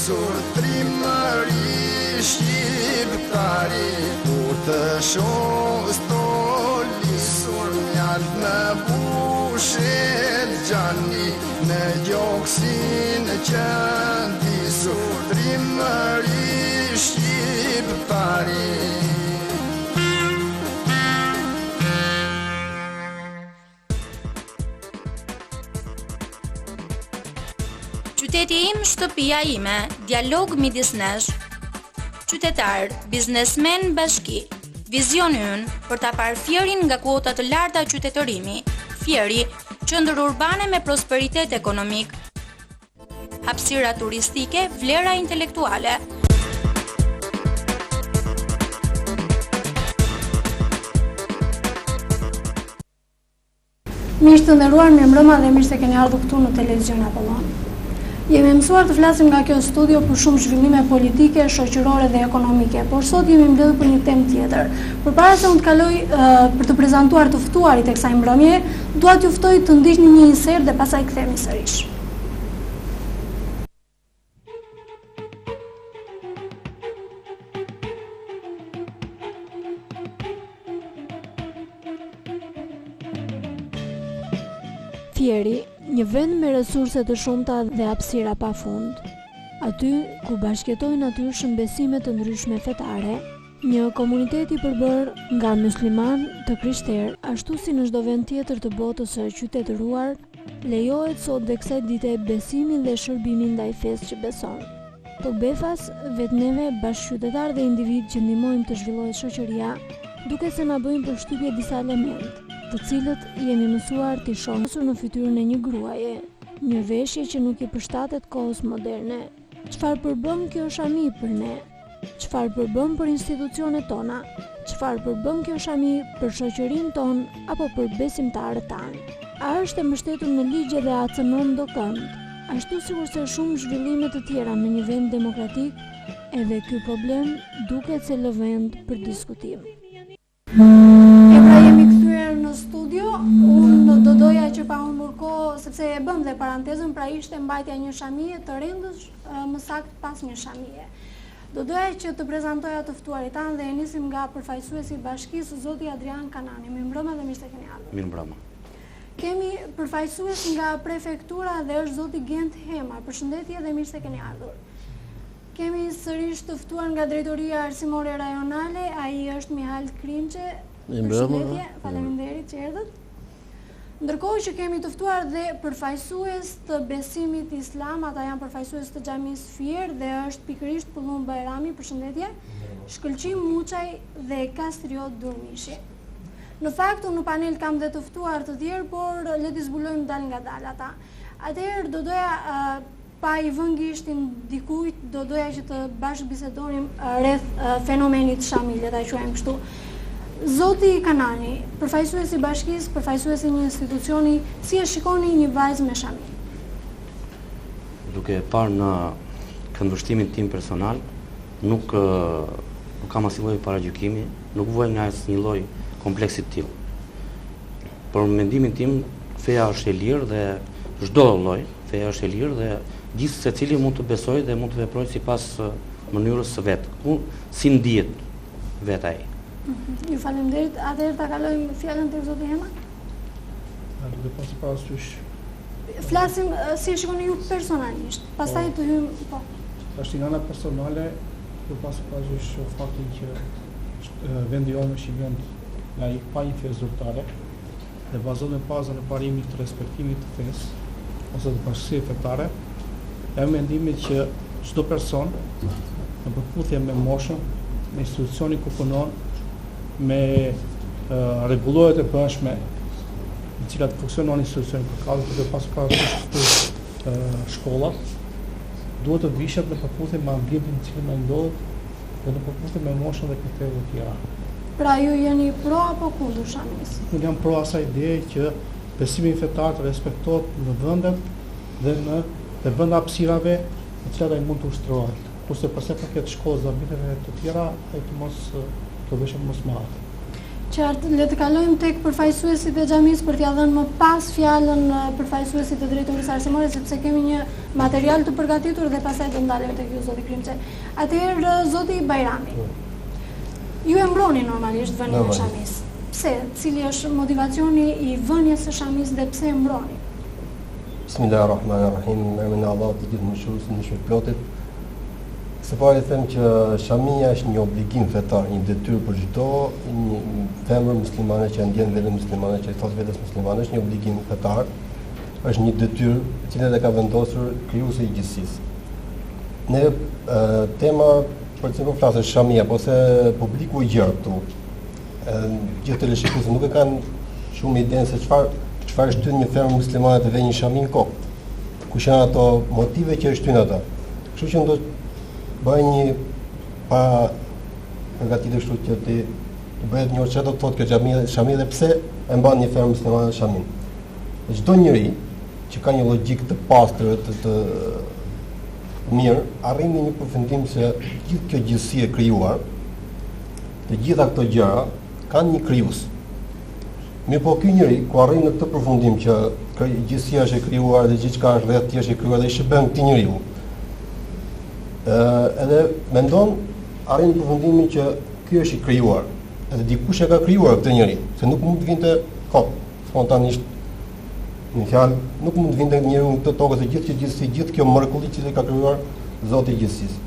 lisur trimëri shqiptari, kur të shoh sto lisur mjalt në bushet gjani, në gjoksin që ndisur trimëri shqiptari. Qyteti im, shtëpia ime, dialog midis nesh, qytetar, biznesmen, bashki. Vizioni ynë për ta parë Fierin nga kuota të larta qytetërimi. Fieri, qendër urbane me prosperitet ekonomik, hapësira turistike, vlera intelektuale. Miq të nderuar, mirëmbrëma dhe mirë se keni ardhur këtu në televizion Apollon. Jemi mësuar të flasim nga kjo studio për shumë zhvillime politike, shoqërore dhe ekonomike, por sot jemi mbledhur për një temë tjetër. Përpara se unë të kaloj për të prezantuar të ftuarit e kësaj mbrëmje, dua t'ju ftoj të ndiqni një insert dhe pastaj kthehemi sërish. Fieri, një vend me resurse të shumta dhe hapësira pafund. Aty ku bashkëtojnë natyrshëm besime të ndryshme fetare, një komunitet i përbër nga musliman të krishterë, ashtu si në çdo vend tjetër të botës së qytetëruar, lejohet sot dhe kësaj dite besimin dhe shërbimin ndaj fesë që beson. Për befas, vetë neve bashkëqytetarë dhe individ që ndihmojmë të zhvillohet shoqëria, duke se na bëjmë përshtypje disa elementë, të cilët jemi mësuar t'i shohim në fytyrën e një gruaje, një veshje që nuk i përshtatet kohës moderne. Çfarë përbëm kjo shami për ne? Çfarë përbëm për institucionet tona? Çfarë përbëm kjo shami për shoqërinë tonë apo për besimtarët tanë? A është e mbështetur në ligje dhe a cënon do kënd? Ashtu sikurse shumë zhvillime të tjera në një vend demokratik, edhe ky problem duket se lë vend për diskutim. Në studio, unë do doja që pa humbur kohë, sepse e bëm dhe parantezën, pra ishte mbajtja një shamie të rendës, më saktë pas një shamie. Do doja që të prezantoja të ftuarit tanë dhe e nisim nga përfaqësuesi i bashkisë, zoti Adrian Kanani. Mirëmbrëma dhe mirë se keni ardhur. Mirëmbrëma. Kemi përfaqësues nga prefektura dhe është zoti Gent Hema. Përshëndetje dhe mirë se keni ardhur. Kemi sërish të ftuar nga drejtoria arsimore rajonale, ai është Mihal Krinçe. Përshëndetje, faleminderit që erdhët. Ndërkohë që kemi të ftuar dhe përfaqësues të besimit islam, ata janë përfaqësues të xhamisë Fier dhe është pikërisht Pullum Bajrami, përshëndetje, Shkëlqim Muçaj dhe Kastriot Durmishi. Në fakt, unë në panel kam dhe të ftuar të tjerë, por le t'i zbulojmë dal nga dal ata. Atëherë do doja pa i vënë gishtin dikujt, do doja që të bashkëbisedonim rreth fenomenit shami, le ta quajmë kështu. Zoti Kanani, përfaqësuesi i bashkisë, përfaqësuesi i një institucioni, si e shikoni një vajzë me shami? Duke parë në këndvështrimin tim personal, nuk kam asnjë lloj paragjykimi, nuk vuaj nga asnjë lloj kompleksi të tillë. Por mendimin tim, feja është e lirë dhe çdo lloj, feja është e lirë dhe gjithë secili mund të besojë dhe mund të veprojë sipas mënyrës së vet, si ndihet vetë ai. Ju faleminderit. Atëherë ta kalojmë fjalën tek zoti Hema. Duke pas parasysh. Flasim si e shikoni ju personalisht. Pastaj të hym, po. Është nga ana personale, duke pas parasysh faktin që vendi jonë është i vend laik pa një fesë zyrtare dhe bazohet në bazën e parimit të respektimit të fesë ose të bashkësisë fetare, jam mendimit që çdo person në përputhje me moshën, me institucionin ku punon, me rregullohet e brendshme në cilat funksionon institucioni për kallë duke pasur parasysh shkollat, duhet të vishet në përputhje me ambientin në cilin ai ndodhet dhe në përputhje me moshën dhe kriteret e tjera. Pra ju jeni pro apo kundër shamis? Unë jam pro asaj ideje që besimi fetar të respektohet në vendet dhe në vende hapësirave në cilat ai mund të ushtrohet. Kurse përse përket shkollës dhe ambjenteve të tjera, ai të mos të veshëm mos marrë. Qartë, le të kalojmë tek përfaqësuesit e xhamisë për t'ia dhënë më pas fjalën përfaqësuesit të drejtorisë arsimore, sepse kemi një material të përgatitur dhe pastaj do ndalemi tek ju zoti Krimçe. Atëherë zoti Bajrami. Ju e mbroni normalisht vënien e shamis. Pse? Cili është motivacioni i vënies së shamis dhe pse e mbroni? Bismillahirrahmanirrahim. Me emrin e Allahut të gjithë mëshiruesit në shpirtplotit. Së pari them që shamia është një obligim fetar, një detyrë për çdo një femër muslimane që ndjen veten muslimane, që thot vetes muslimane, është një obligim fetar, është një detyrë e cila e ka vendosur krijuesi i gjithësisë. Ne tema për të cilën flasë shamia, po se publiku i gjerë këtu, gjithë teleshikuesit nuk e kanë shumë idenë se çfarë shtyn një femër muslimane të vë një shami në kokë. Kush janë ato motive që e shtyn ata. Kështu që do bëj një pa përgatitur kështu që të bëhet një çdo të thotë kjo shami dhe pse e mban një femër muslimane shamin. Çdo njeri që ka një logjik të pastër të mirë arrin në një përfundim se gjithë kjo gjësi e krijuar, të gjitha këto gjëra kanë një krijues. Mirë po ky njeri ku arrin në këtë përfundim që gjësia është e krijuar dhe gjithçka është rreth tij është e krijuar dhe i shërben këtij njeriu. Edhe mendon arrin në përfundimin që ky është i krijuar. Edhe dikush e ka krijuar këtë njeri, se nuk mund të vinte kot spontanisht. Në fjalë, nuk mund të vinte njeriu në këtë tokë se gjithë kjo mrekulli që ka krijuar Zoti i gjithësisë.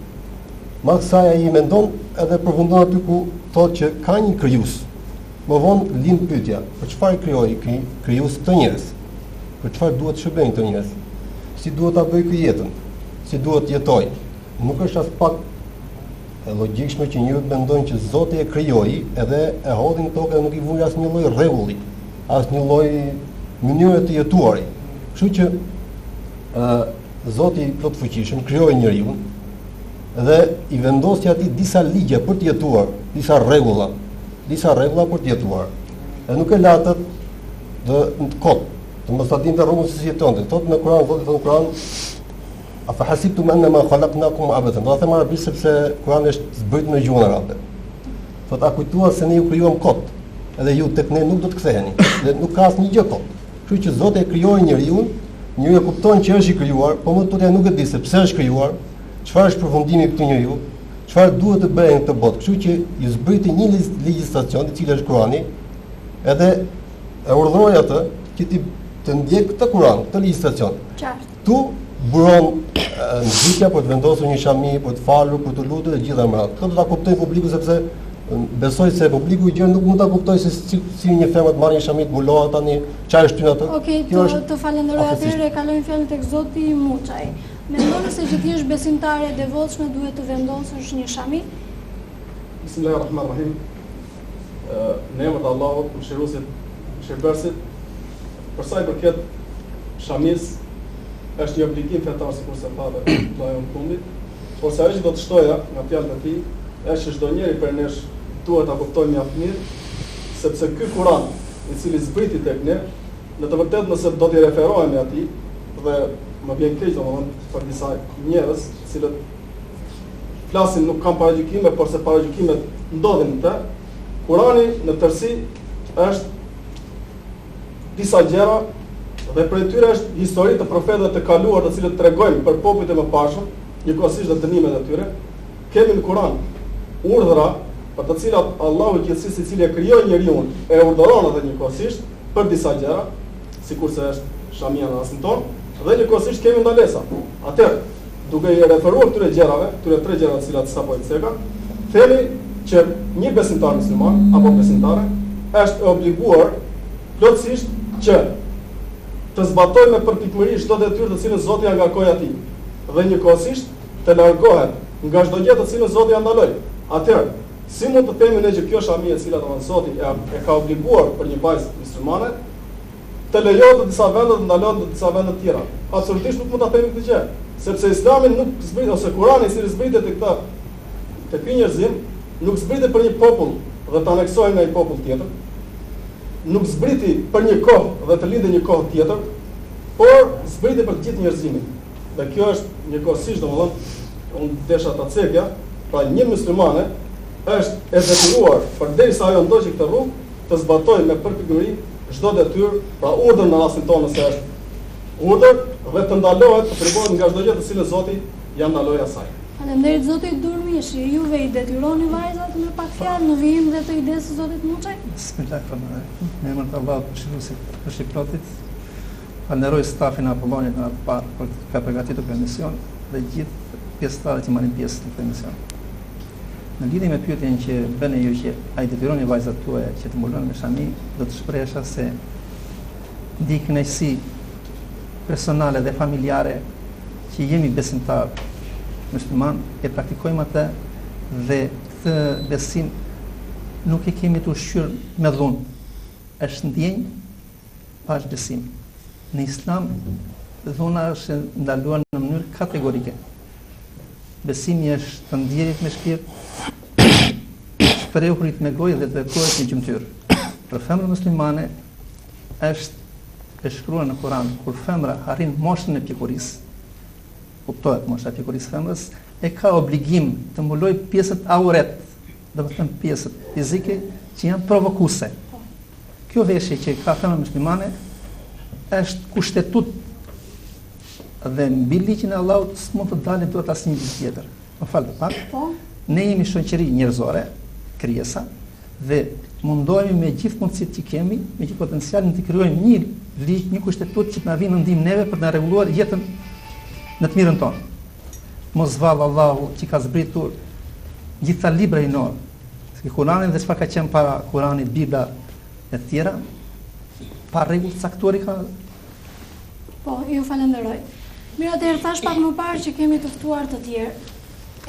Mas kësaj ai mendon edhe përfundon aty ku thotë që ka një krijues. Më vonë lind pyetja, për çfarë krijoi krijues këtë njerëz? Për çfarë duhet të shërbejnë këto njerëz? Si duhet ta bëj ky jetën? Si duhet të jetojë? Nuk është as pak e logjikshme që njerëzit mendojnë që Zoti e krijoi edhe e hodhi në tokë dhe nuk i vuri asnjë lloj rregulli, asnjë lloj mënyre të jetuari. Kështu që Zoti plot fuqishëm krijoi njeriu dhe i vendosi atij disa ligje për të jetuar, disa rregulla për të jetuar. Dhe nuk e la atë të kot, të mos ta dinte rrugën se si jetonte. Thotë në Kur'an, Zoti thotë në Kur'an afa hasibtum annama khalaqnakum abathan. Do të them arabisht sepse Kurani është zbritur në gjuhën arabe. Thotë a kujtuat se ne ju krijuam kot, edhe ju tek ne nuk do të ktheheni. Dhe nuk ka asnjë gjë kot. Kështu që Zoti e krijoi njeriu, njeriu e kupton që është i krijuar, por më tutje nuk e di se pse është krijuar, çfarë është përfundimi i këtij njeriu, çfarë duhet të bëjë në këtë botë. Kështu që i zbriti një legjislacion i cili është Kurani, edhe e urdhëroi atë që të ndjek këtë Kur'an, këtë legjislacion. Tu buron nxitja për të vendosur një shami, për të falur, për të lutur dhe gjitha mërat. Këtë do ta kuptojë publiku sepse besoj se publiku i gjerë nuk mund ta kuptojë se si një femër të marrë një shami të bulohet tani, çfarë shtyn atë. Okej, të falenderoj atëherë kalojmë fjalën tek zoti Muçaj. Mendon se që ti je besimtare e devotshme duhet të vendosësh një shami? Bismillahirrahmanirrahim. Në emër të Allahut, mëshiruesit, shërbësit, për sa i përket shamis është një obligim fetar sikur se thave vllai në fundit, por sa do të shtoja nga fjalët e tij, është që çdo njeri për nesh duhet ta kuptojë mjaft mirë, sepse ky Kur'an, i cili zbriti tek ne, në të vërtetë nëse do t'i referohemi atij, dhe më vjen keq domethënë për disa njerëz, të cilët flasin nuk kanë paragjykime, por se paragjykimet ndodhin në të, Kur'ani në tërësi është disa gjëra dhe për tyre është histori të profetëve të kaluar të cilët tregojnë për popujt e mëparshëm, njëkohësisht dhe dënimet e tyre. Kemi në Kur'an urdhra për të cilat Allahu i gjithësisë, i cili e krijoi njeriu, e urdhëron edhe njëkohësisht për disa gjëra, sikurse është shamia në rastin tonë, dhe njëkohësisht kemi ndalesa. Atëherë, duke i referuar këtyre gjërave, këtyre tre gjëra të cilat sapo i ceka, themi që një besimtar musliman apo besimtare është e obliguar plotësisht që të zbatojë me përpikmëri çdo detyrë të cilën Zoti ia ngarkoi atij, dhe njëkohësisht të largohet nga çdo gjë të cilën Zoti ia ndaloi. Atëherë, si mund të themi ne që kjo shami e cila domethënë Zoti e ka obliguar për një vajzë muslimane, të lejohet në disa vende dhe ndalohet në disa vende të tjera? Absolutisht nuk mund ta themi këtë gjë, sepse Islami nuk zbrit, ose Kurani i cili zbritet te ky njerëzim, nuk zbritet për një popull dhe të aneksohej nga një popull tjetër. Nuk zbriti për një kohë dhe të lindë një kohë tjetër, por zbriti për të gjithë njerëzimin. Dhe kjo është njëkohësisht domethënë, unë desha ta cekja, pra një muslimane është e detyruar përderisa ajo ndoqi këtë rrugë, të zbatoj me përpikëri çdo detyrë, pra urdhër në rastin tonë se është urdhër dhe të ndalohet, të frigohet nga çdo gjë të cilën Zoti ja ndaloi asaj. Faleminderit Zoti Durmishi, juve i detyroni vajzat me pak fjalë në vijim dhe të idesë së Zotit Muçaj? Bismillahirrahmanirrahim. Me emrin e Allahut, përshëndesim për shqiptorit. Falenderoj stafin e Apollonit në atë parë për të ka përgatitur për emision dhe gjithë pjesëtarët që marrin pjesë në këtë emision. Në lidhje me pyetjen që bëni ju që ai detyroni vajzat tuaja që të mbulojnë me shami, do të shpresha se ndi kënaqësi personale dhe familjare që jemi besimtar musliman e praktikojmë atë dhe këtë besim nuk e kemi të ushqyer me dhunë, është ndjenjë pa besim. Në Islam dhuna është ndaluar në mënyrë kategorike. Besimi është të ndjerit me shpirt, shprehurit me gojë dhe të veprohet me gjymtyr. Për femrën muslimane është e shkruar në Kur'an, kur femra arrin moshën e pjekurisë, kuptohet mosha e pjekurisë femrës, e ka obligim të mbuloj pjesët auret, do të thënë pjesët fizike që janë provokuese. Kjo veshje që ka femra muslimane është kushtetut dhe mbi ligjin e Allahut s'mund të dalë dot asnjë gjë tjetër. Më falë pak. Ne jemi shoqëri njerëzore, krijesa, dhe mundohemi me gjithë mundësitë që kemi, me gjithë potencialin të krijojmë një ligj, një kushtetut që të na vinë në ndihmë neve për të na rregulluar jetën në të mirën tonë. Mos vallë Allahu që ka zbritur gjitha libra hinor, si Kurani dhe çfarë ka qenë para Kuranit, Bibla e të tjera, pa rregull caktuar i ka. Po, ju falenderoj. Mirë, atëherë thash pak më parë që kemi të ftuar të tjerë.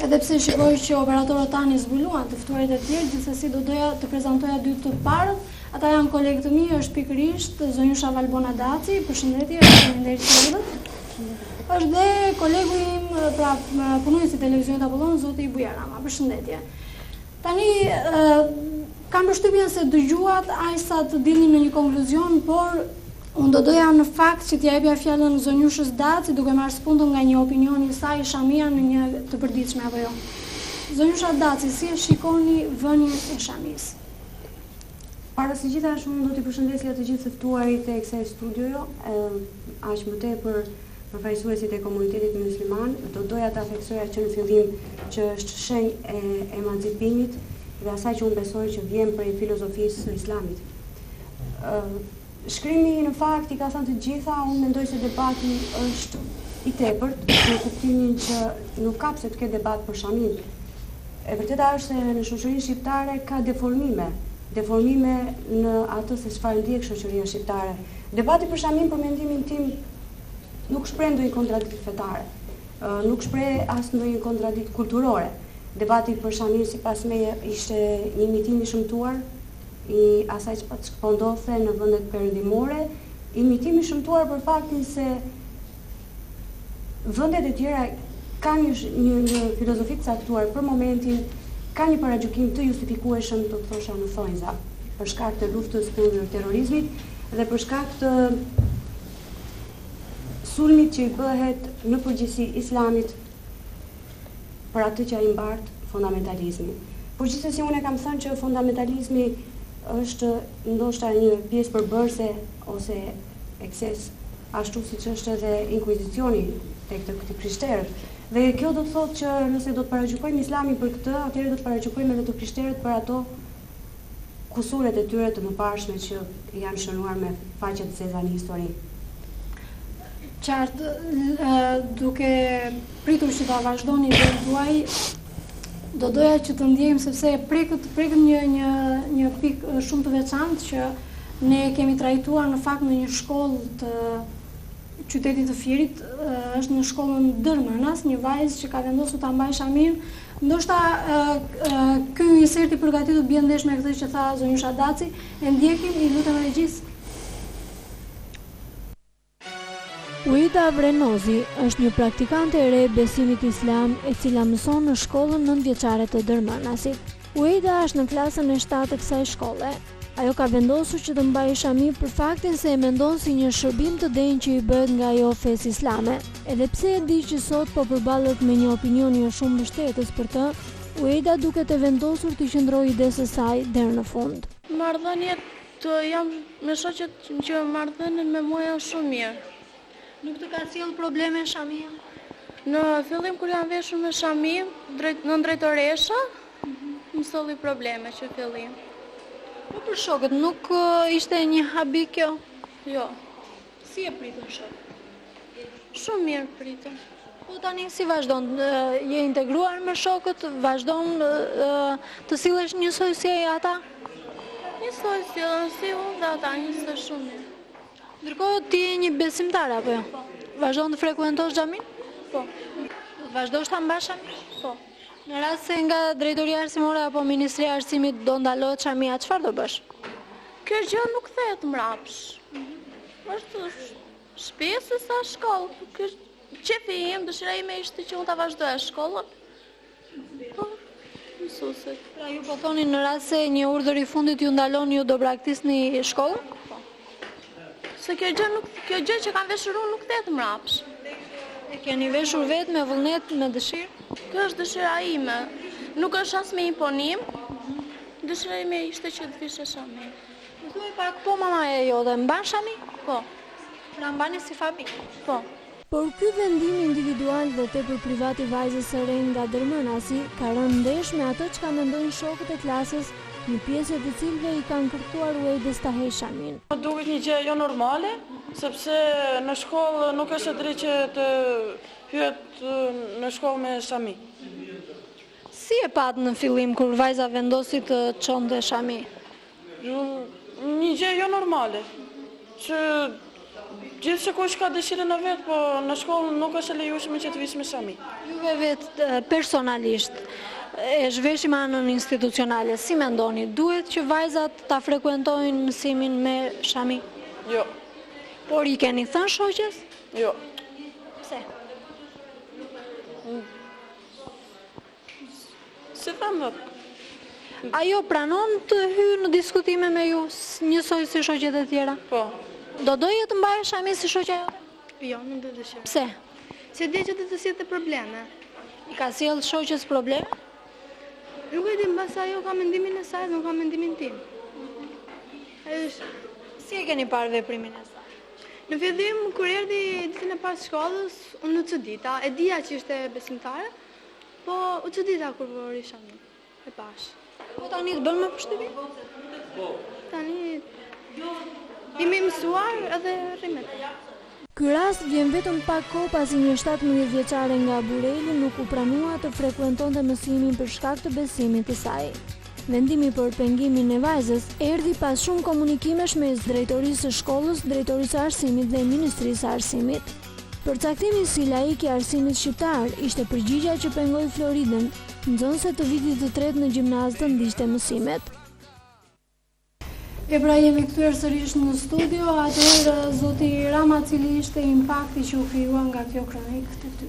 Edhe pse shikoj që operatorët tani zbuluan të ftuarit e tjerë, gjithsesi do doja të prezantoja dy të parët. Ata janë kolegë të mi, është pikërisht Zonjusha Valbona Daci, përshëndetje, faleminderit që erdhët. Është dhe kolegu im, pra punuesi i televizionit Apollon, zoti Buja Rama. Përshëndetje. Tani kam përshtypjen se dëgjuat ajsa të dilni në një konkluzion, por unë do doja në fakt që t'ja jepja fjalën Zonjushës Daci, duke marrë spuntën nga një opinion i saj shamia në një të përditshme apo jo. Zonjusha Daci, si e shikoni vënien e shamis? Para së gjithash, unë do t'i përshëndesja të gjithë të ftuarit e kësaj studiojo, aq më tepër përfaqësuesit e komunitetit musliman, do doja ta theksoja që në fillim që është shenjë e emancipimit dhe asaj që unë besoj që vjen prej filozofisë së Islamit. Shkrimi në fakt i ka thënë të gjitha, unë mendoj se debati është i tepërt, në kuptimin që nuk ka pse të ketë debat për shamin. E vërteta është se në shoqërinë shqiptare ka deformime në atë se çfarë ndjek shoqëria shqiptare. Debati për shamin, për mendimin tim, nuk shpreh ndonjë kontradikt fetare, nuk shpreh as ndonjë kontradikt kulturore. Debati për shamin sipas meje ishte një mitim i shëmtuar i asaj që po ndodhte në vendet perëndimore, i mitim i shëmtuar për faktin se vendet e tjera kanë një filozofi të caktuar për momentin, ka një paragjykim të justifikueshëm, do të thosha në thonjza, për shkak të luftës kundër terrorizmit dhe për shkak të sulmit që i bëhet në përgjithësi Islamit për atë që ai mbart fundamentalizmi. Por gjithsesi unë kam thënë që fundamentalizmi është ndoshta një pjesë përbërëse ose ekses, ashtu siç është edhe inkuizicioni tek të krishterët. Dhe kjo do të thotë që nëse do të paragjykojmë Islamin për këtë, atëherë do të paragjykojmë edhe të krishterët për ato kusuret e tyre të mëparshme që janë shënuar me faqe të zeza në histori. Qartë, duke pritur që ta vazhdoni dhe tuaj, do doja që të ndjejmë sepse prekëm një pikë shumë të veçantë që ne kemi trajtuar në fakt në një shkollë të qytetit të Firit, është në shkollën Dërmërnas, një vajzë që ka vendosur ta mbajë shamin. Ndoshta ky insert i përgatitur bie ndesh me këtë që tha Zonjusha Daci, e ndjekim, i lutem regjisë. Uida Vrenozi është një praktikante e re besimit islam e cila mëson në shkollën 9-vjeçare të Dërmërnasit. Uida është në klasën e 7 të kësaj shkolle. Ajo ka vendosur që të mbajë shami për faktin se e mendon si një shërbim të denjë që i bëhet nga ajo fesë islame. Edhe pse e di që sot po përballet me një opinion jo shumë mbështetës për të, Ueda duket e vendosur të qëndrojë idesë së saj deri në fund. Marrëdhëniet jam me shoqet që marrëdhënien me mua janë shumë mirë. Nuk të ka sjell probleme Shamia? Në fillim kur jam veshur me Shamin, në drejtoresha, më solli probleme që fillim. Po për shokët nuk ishte një habi kjo? Jo. Si e pritën shokët? Shumë mirë pritën. Po tani si vazhdon? Je integruar me shokët? Vazhdon të sillesh njësoj si ata? Njësoj si unë dhe ata, njësoj shumë mirë. Ndërkohë ti je një besimtar apo jo? Vazhdon të frekuentosh xhamin? Po. Vazhdosh ta mbash xhamin? Po. Në rast se nga drejtoria arsimore apo Ministria e Arsimit do ndalohet xhamia, çfarë do bësh? Kjo gjë nuk thehet mrapsh. Është shpesë sa shkollë. Qefi im, dëshira ime ishte që unë ta vazhdoja shkollën. Po, mësuesit. Pra ju po thoni në rast se një urdhër i fundit ju ndalon, ju do braktisni shkollën? Po. Se kjo gjë që kam veshur unë nuk thehet mrapsh. E keni veshur vetë me vullnet, me dëshirë? Kjo është dëshira ime. Nuk është as me imponim. Dëshira ime ishte që të vishe Shami. Më thuaj pak, po mamaja jote mban Shami? Po. Pra mbani si familje? Po. Por ky vendim individual dhe tepër privat i vajzës së re nga dërmënasi ka rënë ndesh me atë çka mendojnë shokët e klasës, një pjesë të cilëve i kanë kërkuar Uedës ta heqë Shamin. Duket një gjë jo normale, sepse në shkollë nuk është e drejtë që të hyet në shkollë me Shami. Si e pat në fillim kur vajza vendosi të çonte Shami? Një gjë jo normale, që gjithë që kush ka dëshirën në vetë, po në shkollë nuk është e lejueshme që të vish me Shami. Juve vetë personalisht, e zhveshim anën institucionale, si mendoni, duhet që vajzat ta frekuentojnë mësimin me Shami? Jo. Por i keni thënë shoqes? Jo. Pse? Si thamë dhe? Ajo pranon të hyjë në diskutime me ju njësoj si shoqet e tjera? Po. Do doje të mbajë Shami si shoqja jote? Jo, nuk do dëshiroj. Pse? Se di që të sjellë probleme. I ka sjell shoqes probleme? Nuk e di, mbas ajo ka mendimin e saj, nuk ka mendimin tim. Si e keni parë veprimin e saj? Në fillim, kur erdhi ditën e parë shkollës, unë u çudita, e dija që ishte besimtare, po u çudita kur vori Shami. E pash. Po tani të bën më përshtypje? Po. Tani jemi mësuar edhe rrimet. Ky rast vjen vetëm pak kohë pasi një 17 vjeçare nga Bureli nuk u pranua të frekuentonte mësimin për shkak të besimit të saj. Vendimi për pengimin e vajzës erdhi pas shumë komunikimesh mes drejtorisë së shkollës, drejtorisë së arsimit dhe ministrisë së arsimit. Përcaktimi si laik i arsimit shqiptar ishte përgjigja që pengoi Floridën, nxënëse të vitit të tretë në gjimnaz të ndiqte mësimet. E pra jemi kthyer sërish në studio, atëherë zoti Rama, cili ishte impakti që u krijua nga kjo kronikë të ty?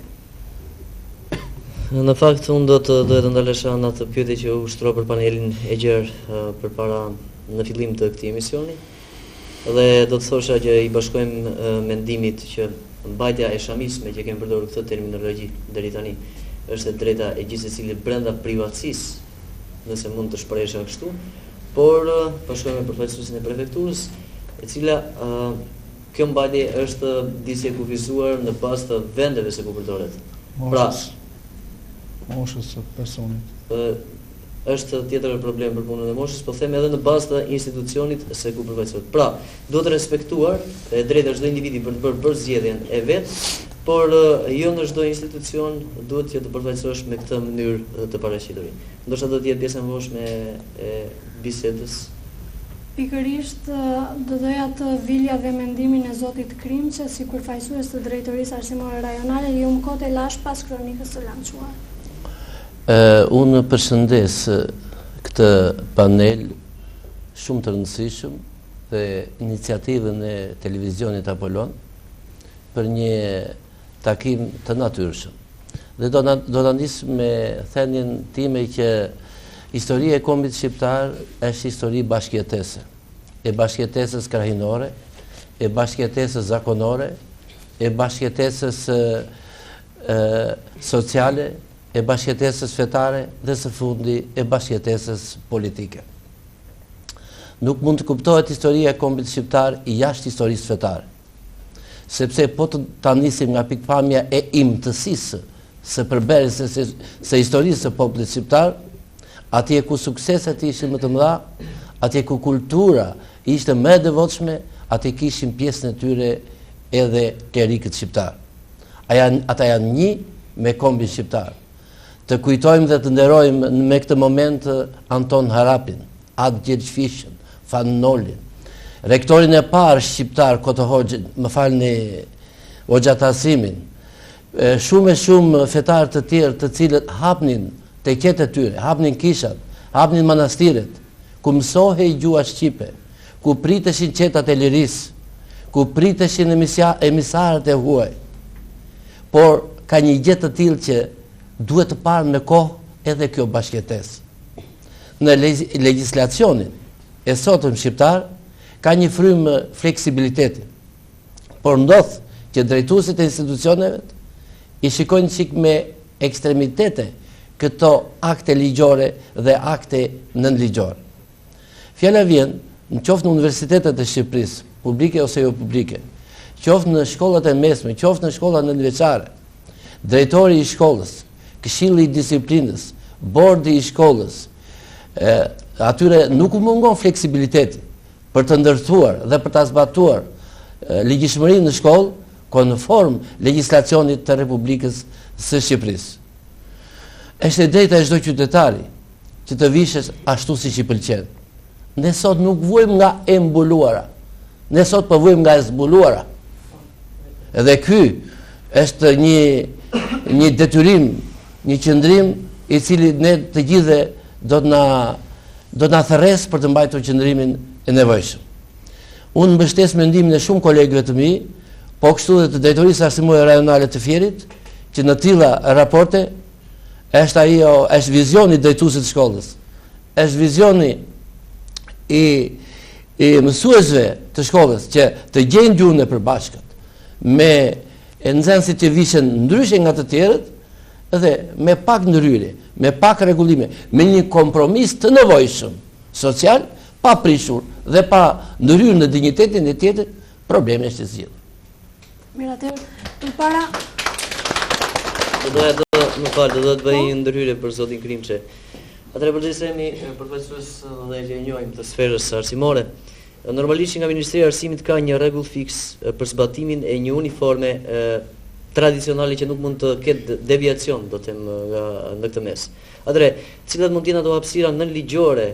Në fakt unë do të ndalesha në atë pyetje që u shtroi për panelin e gjerë përpara në fillim të këtij emisioni. Dhe do të thosha që i bashkojmë mendimit që mbajtja e Shamis, me që kemi përdorur këtë terminologji deri tani, është e drejta e gjithë secilit brenda privatësisë, nëse mund të shprehesha kështu. Por bashkojmë me përfaqësuesin e prefekturës, e cila kjo mbajtje është disi e kufizuar në bazë të vendeve se ku përdoret. Moshës së personit. Është tjetër problem për punën e moshës, po them edhe në bazë të institucionit se ku përfaqësohet. Pra, duhet të respektuar e drejta çdo individi për të bërë zgjedhjen e vet, por jo në çdo institucion duhet që të përfaqësohesh me këtë mënyrë të paraqitur. Ndoshta do të jetë pjesë e mëshme e bisedës. Pikërisht do doja të vilja dhe mendimin e zotit Krimçe si përfaqësues të drejtorisë arsimore rajonale, ju më kote lash pas kronikës së lançuar. Unë përshëndes këtë panel shumë të rëndësishëm dhe iniciativën e televizionit Apollon për një takim të natyrshëm. Dhe do të nisë me thënien time që historia e kombit shqiptar është histori bashkëjetese, e bashkëjetesës krahinore, e bashkëjetesës zakonore, e bashkëjetesës sociale, e bashkëjetesës fetare dhe së fundi e bashkëjetesës politike. Nuk mund të kuptohet historia e kombit shqiptar i jashtë historisë fetare, sepse po të ta nisim nga pikpamja e imtësisë së përbërjes së historisë së popullit shqiptar, atje ku sukseset ishin më të mëdha, atje ku kultura ishte më e devotshme, atje kishin pjesën e tyre edhe klerikët shqiptar. Ata janë një me kombin shqiptar. Të kujtojmë dhe të nderojmë me këtë moment Anton Harapin, Ad Gjergjfishën, Fan Nolin, rektorin e parë shqiptar Koto Hoxhin, më falni Hoxha Tasimin, shumë fetar të tjerë të cilët hapnin teqet e tyre, hapnin kishat, hapnin manastiret, ku mësohej gjua shqipe, ku priteshin qetat e lirisë, ku priteshin emisarët e huaj. Por ka një gjë të tillë që duhet të parë në kohë edhe kjo bashkëjetesë. Në legjislacionin e sotëm shqiptar ka një frymë fleksibiliteti, por ndodh që drejtuesit e institucioneve i shikojnë çik me ekstremitete këto akte ligjore dhe akte nënligjore. Fjala vjen në qoftë në universitetet e Shqipërisë, publike ose jo publike, qoftë në shkollat e mesme, qoftë në shkollat nënveçare, drejtori i shkollës, këshilli i disiplinës, bordi i shkollës, atyre nuk u mungon fleksibiliteti për të ndërtuar dhe për të zbatuar ligjshmërinë në shkollë konform legjislacionit të Republikës së Shqipërisë. Është e drejta e çdo qytetari që të vishet ashtu siç i pëlqen. Ne sot nuk vuajmë nga e mbuluara. Ne sot po vuajmë nga e zbuluara. Edhe ky është një detyrim, një qëndrim i cili ne të gjithë do të na thërres për të mbajtur qëndrimin e nevojshëm. Unë mbështes mendimin e shumë kolegëve të mi, po kështu dhe të drejtorisë arsimore rajonale të Fierit, që në tilla raporte është vizioni i drejtuesit të shkollës, është vizioni i mësuesve të shkollës që të gjejnë gjuhën e përbashkët me nxënësit që vishen ndryshe nga të tjerët dhe me pak ndryrje, me pak rregullime, me një kompromis të nevojshëm social, pa prishur dhe pa ndryrë në dinjitetin e tjetrit, probleme është zgjidhur. Mirë, atëherë, përpara do të bëj një ndërhyrje për zotin Krimçe. Atëherë përgjithësemi përfaqësues dhe që e njohim të sferës arsimore, normalisht nga Ministria e Arsimit ka një rregull fiks për zbatimin e një uniforme tradicionale që nuk mund të ketë deviacion, do të them, në këtë mes. Atëherë, cilat mund të jenë ato hapësira nënligjore,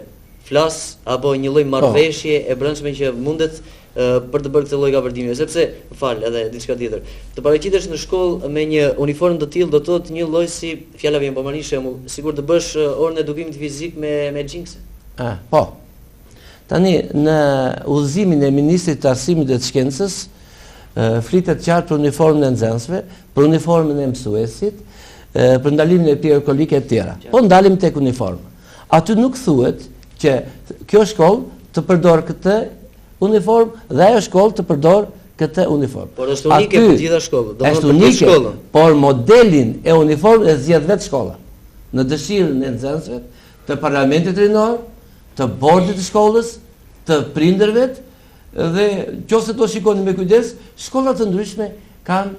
flas apo një lloj marrëveshje e brendshme që mundet për të bërë këtë lloj gabardimi, sepse edhe diçka tjetër. Të paraqitesh në shkollë me një uniformë të tillë do të thotë një lloj si fjala vjen po marrni shembull, sikur të bësh orën e edukimit fizik me xhinkse. Po. Tani në udhëzimin e Ministrit të Arsimit dhe të Shkencës flitet qartë për uniformën e nxënësve, për uniformën e mësuesit, për ndalimin e pierkolike e tjera. Po ndalim tek uniforma. Aty nuk thuhet që kjo shkollë të përdor këtë uniformë dhe ajo shkollë të përdor këtë uniformë. Por është unike për gjitha shkollët. Është unike, por modelin e uniformës e zgjedh vetë shkolla. Në dëshirën e nxënësve, të parlamentit rinor, të bordit të shkollës, të prindërve dhe nëse do shikoni me kujdes, shkolla të ndryshme kanë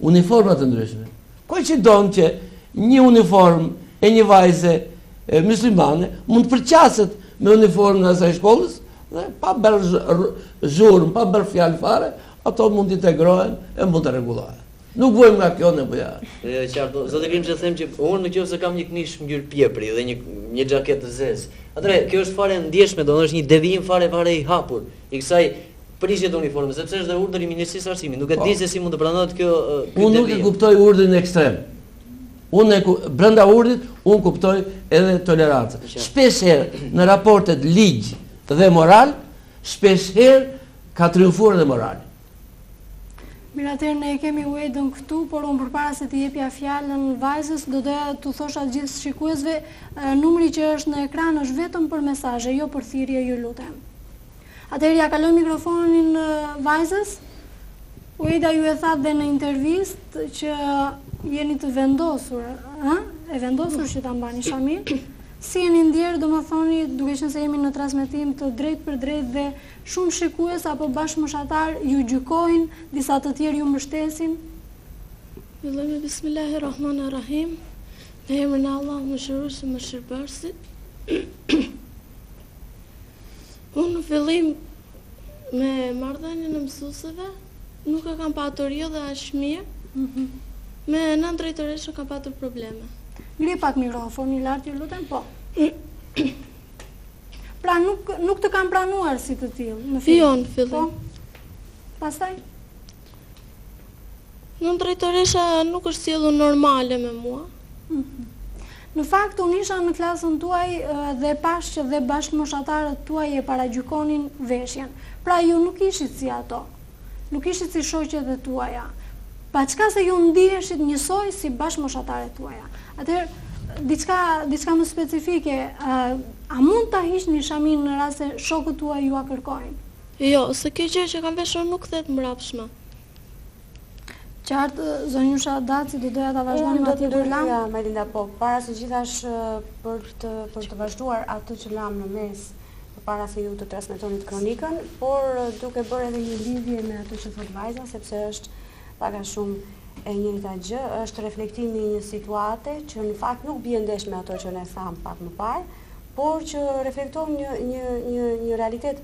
uniforma të ndryshme. Koincidon që një uniformë e një vajze muslimane mund të përqaset me uniformën e asaj shkollës dhe pa bërë zhurmë, pa bërë fjalë fare, ato mund të integrohen e mund të rregullohen. Nuk vojmë nga kjo në bëja. Qartë, zotë Krimçe, them që unë nëse kam një këmishë ngjyrë piepri dhe një xhaketë të zezë. Atëherë, kjo është fare ndjeshme, do të thotë një devijim fare i hapur i kësaj prishje të uniformës, sepse është dhe urdhri i Ministrisë së Arsimit. Nuk e di se si mund të pranohet kjo devijim. Unë nuk e kuptoj urdhrin ekstrem. Brenda urdhrit unë kuptoj edhe tolerancën. Shpesh herë në raportet ligj dhe moral, shpesh herë ka triumfuar dhe morali. Mirë, atëherë ne kemi Uedën këtu, por unë përpara se të jepja fjalën vajzës, do doja t'u thosha gjithë shikuesve, numri që është në ekran është vetëm për mesazhe, jo për thirrje, ju lutem. Atëherë ja kaloj mikrofonin vajzës. Ueda ju e tha dhe në intervistë që jeni të vendosur, e vendosur që ta mbani shamin, si jeni ndjerë, do më thoni, duke qenë se jemi në transmetim të drejt për drejt dhe shumë shikues apo bashkëmoshatar ju gjykojnë, disa të tjerë ju mbështesin? Fillojmë Bismillahirrahmanirrahim. Në emrin e Allahut Mëshiruesi Mëshirbërësit. Unë në fillim me marrëdhënien e mësuesve nuk e kam patur jo dhe as mirë. Me nën drejtoreshën kam patur probleme. Ngri pak mikrofoni lart, ju lutem, po. Pra nuk të kam pranuar si të tillë në fillim. Jo, në fillim. Po. Pastaj? Nën drejtoresha nuk është sjellur normale me mua. Në fakt, unë isha në klasën tuaj dhe pash që dhe bashkëmoshatarët tuaj e paragjykonin veshjen. Pra ju nuk ishit si ato. Nuk ishit si shoqet e tuaja. Pa çka se ju ndiheshit njësoj si bashkëmoshatarët tuaja. Atëherë, diçka më specifike, a mund ta hiqni shamin në rast se shokët tuaj ju a kërkojnë? Jo, se kjo gjë që kam veshur nuk thet mbrapshme. Qartë, zonjusha Daci, do doja ta vazhdoni me atë kur lam? Melinda, po, para se gjithash për të vazhduar atë që lam në mes, para se ju të transmetonit kronikën, por duke bërë edhe një lidhje me atë që thot vajza, sepse është paka shumë e njëjta gjë, është reflektimi i një situate që në fakt nuk bie ndesh me ato që ne tham pak më parë, por që reflekton një realitet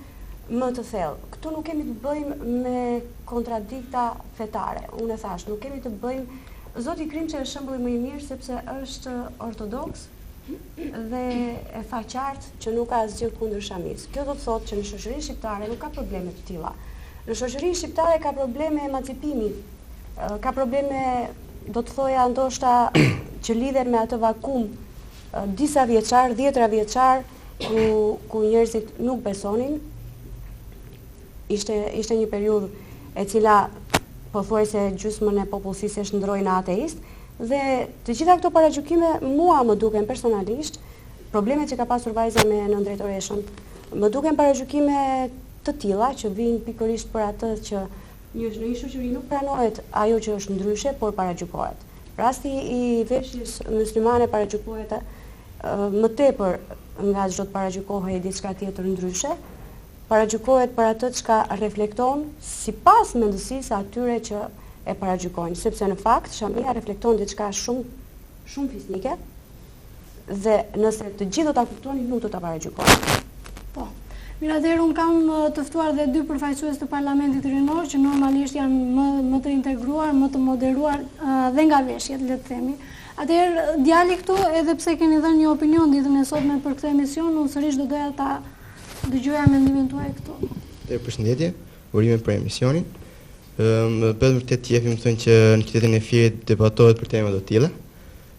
më të thellë. Këtu nuk kemi të bëjmë me kontradikta fetare. Unë e thash, nuk kemi të bëjmë, Zoti Krimçi është shembulli më i mirë sepse është ortodoks dhe e fa qartë që nuk ka asgjë kundër shamis. Kjo do të thotë që në shoqërinë shqiptare nuk ka probleme të tilla. Në shoqërinë shqiptare ka probleme emancipimi, ka probleme, do të thoja ndoshta, që lidhen me atë vakum disa vjeçar, 10 vjeçar, ku njerëzit nuk besonin. Ishte një periudhë e cila pothuajse gjysmën e popullsisë e shndroi në ateist, dhe të gjitha këto paragjykime mua më duken personalisht, problemet që ka pasur vajza me nëndrejtoreshën, më duken paragjykime të tilla që vijnë pikërisht për atë që në një shoqëri nuk pranohet ajo që është ndryshe, por paragjykohet. Rasti i veshjes muslimane paragjykohet më tepër nga çdo të paragjykohej diçka tjetër ndryshe, paragjykohet për atë çka reflekton sipas mendësisë atyre që e paragjykojnë, sepse në fakt shamia reflekton diçka shumë fisnike dhe nëse të gjithë do ta kuptonin nuk do ta paragjykojnë. Po. Atëherë unë kam të ftuar dhe 2 përfaqësues të Parlamentit Rinor që normalisht janë më të integruar, më të moderuar dhe nga veshjet, le të themi. Atëherë djali këtu, edhe pse keni dhënë një opinion ditën e sotme për këtë emision, unë sërish do doja ta dëgjoja mendimin tuaj këtu. Përshëndetje, urime për emisionin. Më bëhet vërtet qefi më thënë që në qytetin e Firit debatohet për tema të tilla.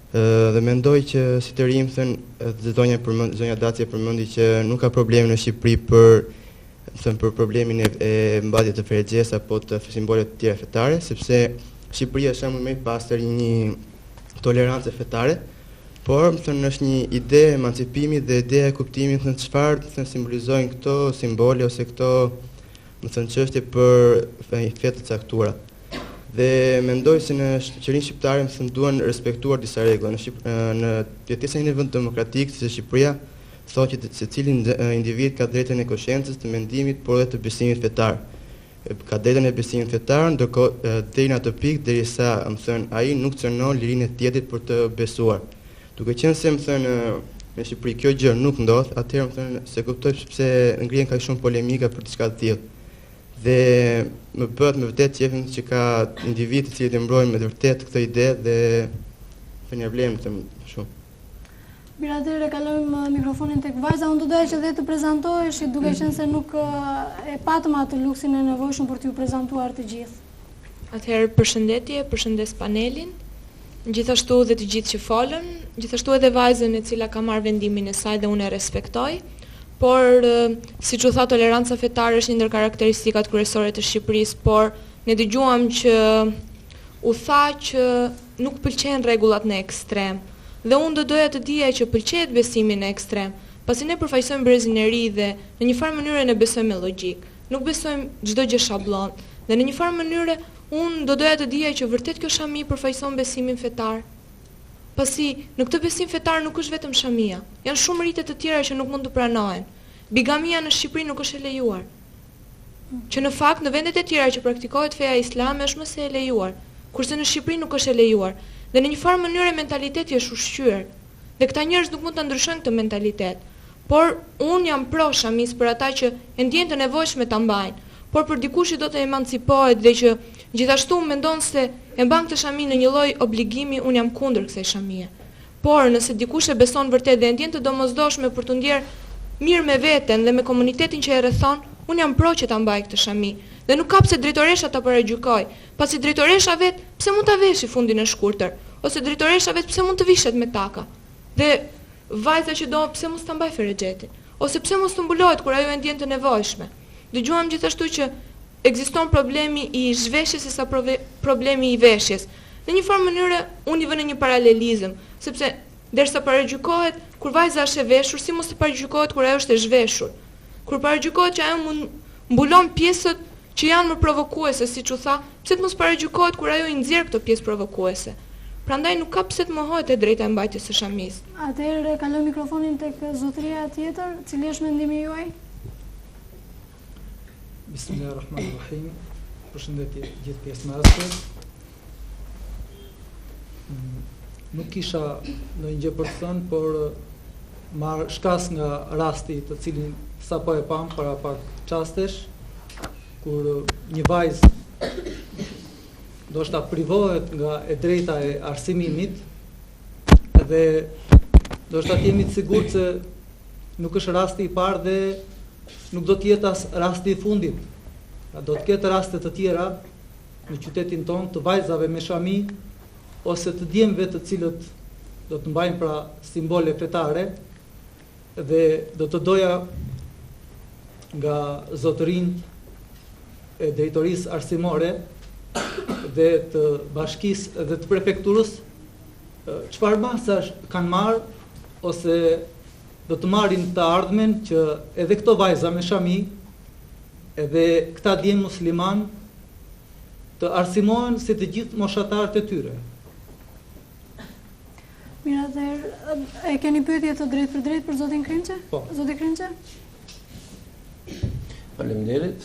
Dhe mendoj që si të ri më thënë zonja Daci përmendi që nuk ka probleme në Shqipëri për problemin e mbajtjes të ferexhes apo të simbole të tjera fetare, sepse Shqipëria është shembull më i pastër i një tolerancë fetare. Por, më thënë, është një ide emancipimi dhe ide e kuptimi, më thënë, çfarë simbolizojnë këto simbole ose këto, më thënë, çështje për fetë të caktuara. Dhe mendoj se në shoqërinë shqiptare, më thënë, duhen respektuar disa rregulla. Në jetesa e një vend demokratik si Shqipëria, thotë që secili individ ka drejtën e konsciencës, të mendimit, por edhe të besimit fetar. Ka drejtën e besimit fetar, ndërkohë deri në atë pikë derisa, më thënë, ai nuk cënon lirinë e tjetrit për të besuar. Duke qenë se më thënë në Shqipëri kjo gjë nuk ndodh, atëherë më thënë se kuptoj pse ngrihen kaq shumë polemika për diçka të tillë. Dhe më bëhet me vërtet qefim që ka individë të cilët e mbrojnë me vërtet këtë ide dhe thënë ja vlen më shumë. Mirë, atëherë kalojmë mikrofonin tek vajza. Unë do doja që dhe të prezantohesh, duke qenë se nuk e patëm atë luksin e nevojshëm për t'ju prezantuar të gjithë. Atëherë përshëndetje, përshëndes panelin. Gjithashtu dhe të gjithë që folën, gjithashtu edhe vajzën e cila ka marrë vendimin e saj dhe unë e respektoj, por siç u tha, toleranca fetare është një ndër karakteristikat kryesore të Shqipërisë, por ne dëgjuam që u tha që nuk pëlqejnë rregullat në ekstrem. Dhe unë do doja të dija që pëlqejt besimi në ekstrem, pasi ne përfaqësojmë brezin e ri dhe në një farë mënyrë ne besojmë me logjik. Nuk besojmë çdo gjë shabllon. Dhe në një farë mënyrë unë do doja të dija që vërtet kjo shami përfaqëson besimin fetar. Pasi në këtë besim fetar nuk është vetëm shamia, janë shumë rite të tjera që nuk mund të pranohen. Bigamia në Shqipëri nuk është e lejuar. Që në fakt në vendet e tjera që praktikohet feja islame është më se e lejuar, kurse në Shqipëri nuk është e lejuar. Dhe në një farë mënyrë mentaliteti është ushqyer. Dhe këta njerëz nuk mund ta ndryshojnë këtë mentalitet. Por unë jam pro shamis për ata që e ndjejnë të nevojshme ta mbajnë. Por për dikush që do të emancipohet dhe që gjithashtu mendon se e mban këtë shami në një lloj obligimi, unë jam kundër kësaj shamie. Por nëse dikush e beson vërtet dhe e ndjen të domosdoshme për të ndjerë mirë me veten dhe me komunitetin që e rrethon, unë jam pro që ta mbaj këtë shami. Dhe nuk ka pse drejtoresha ta paragjykoj, pasi drejtoresha vet pse mund ta veshi fundin e shkurtër, ose drejtoresha vet pse mund të vishet me taka. Dhe vajza që do pse mos ta mbaj ferexhetin, ose pse mos të mbulohet kur ajo e ndjen të nevojshme. Dëgjuam gjithashtu që ekziston problemi i zhveshjes sa problemi i veshjes. Në një farë mënyrë unë i vë në një paralelizëm, sepse derisa paragjykohet kur vajza është e veshur, si mos të paragjykohet kur ajo është e zhveshur. Kur paragjykohet që ajo mund mbulon pjesët që janë më provokuese, siç u tha, pse të mos paragjykohet kur ajo i nxjerr këto pjesë provokuese. Prandaj nuk ka pse të mohohet e drejta e mbajtjes së shamis. Atëherë kaloj mikrofonin tek zotëria tjetër, cili është mendimi juaj? Bismillahirrahmanirrahim. Përshëndetje gjithë pjesëmarrësve. Nuk kisha ndonjë gjë për të thënë, por marr shkas nga rasti të cilin sapo e pam para pak çastesh, kur një vajzë ndoshta privohet nga e drejta e arsimimit, dhe ndoshta jemi të sigurt se nuk është rasti i parë dhe nuk do të jetë as rasti i fundit. Do të ketë raste të tjera në qytetin tonë të vajzave me shami ose të djemve të cilët do të mbajnë pra simbole fetare, dhe do të doja nga zotërinë e drejtorisë arsimore dhe të bashkisë dhe të prefekturës çfarë masash kanë marrë ose do të marrin të ardhmen që edhe këto vajza me shami, edhe këta djemë musliman të arsimohen si të gjithë moshatarët e tyre. Mira, e keni pyetje të drejtë për drejtë për zotin Krinçe? Po. Zoti Krinçe? Faleminderit.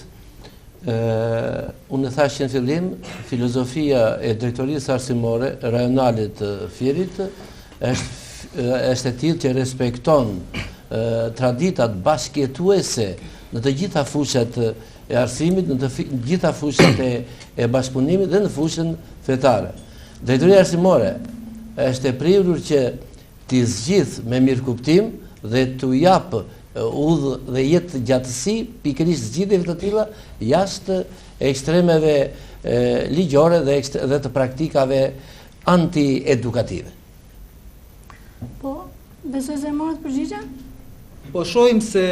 Unë thash që në fillim, filozofia e drejtorisë arsimore rajonale të Fierit është e tillë që respekton traditat bashkëjetuese në të gjitha fushat e arsimit, në të gjitha fushat e bashkëpunimit dhe në fushën fetare. Drejtoria arsimore është e prirur që t'i zgjidh me mirëkuptim dhe t'u jap udhë dhe jetë gjatësi pikërisht zgjidhjeve të tilla jashtë ekstremeve ligjore dhe të praktikave anti-edukative. Po, besoj se morët përgjigje? Po shohim se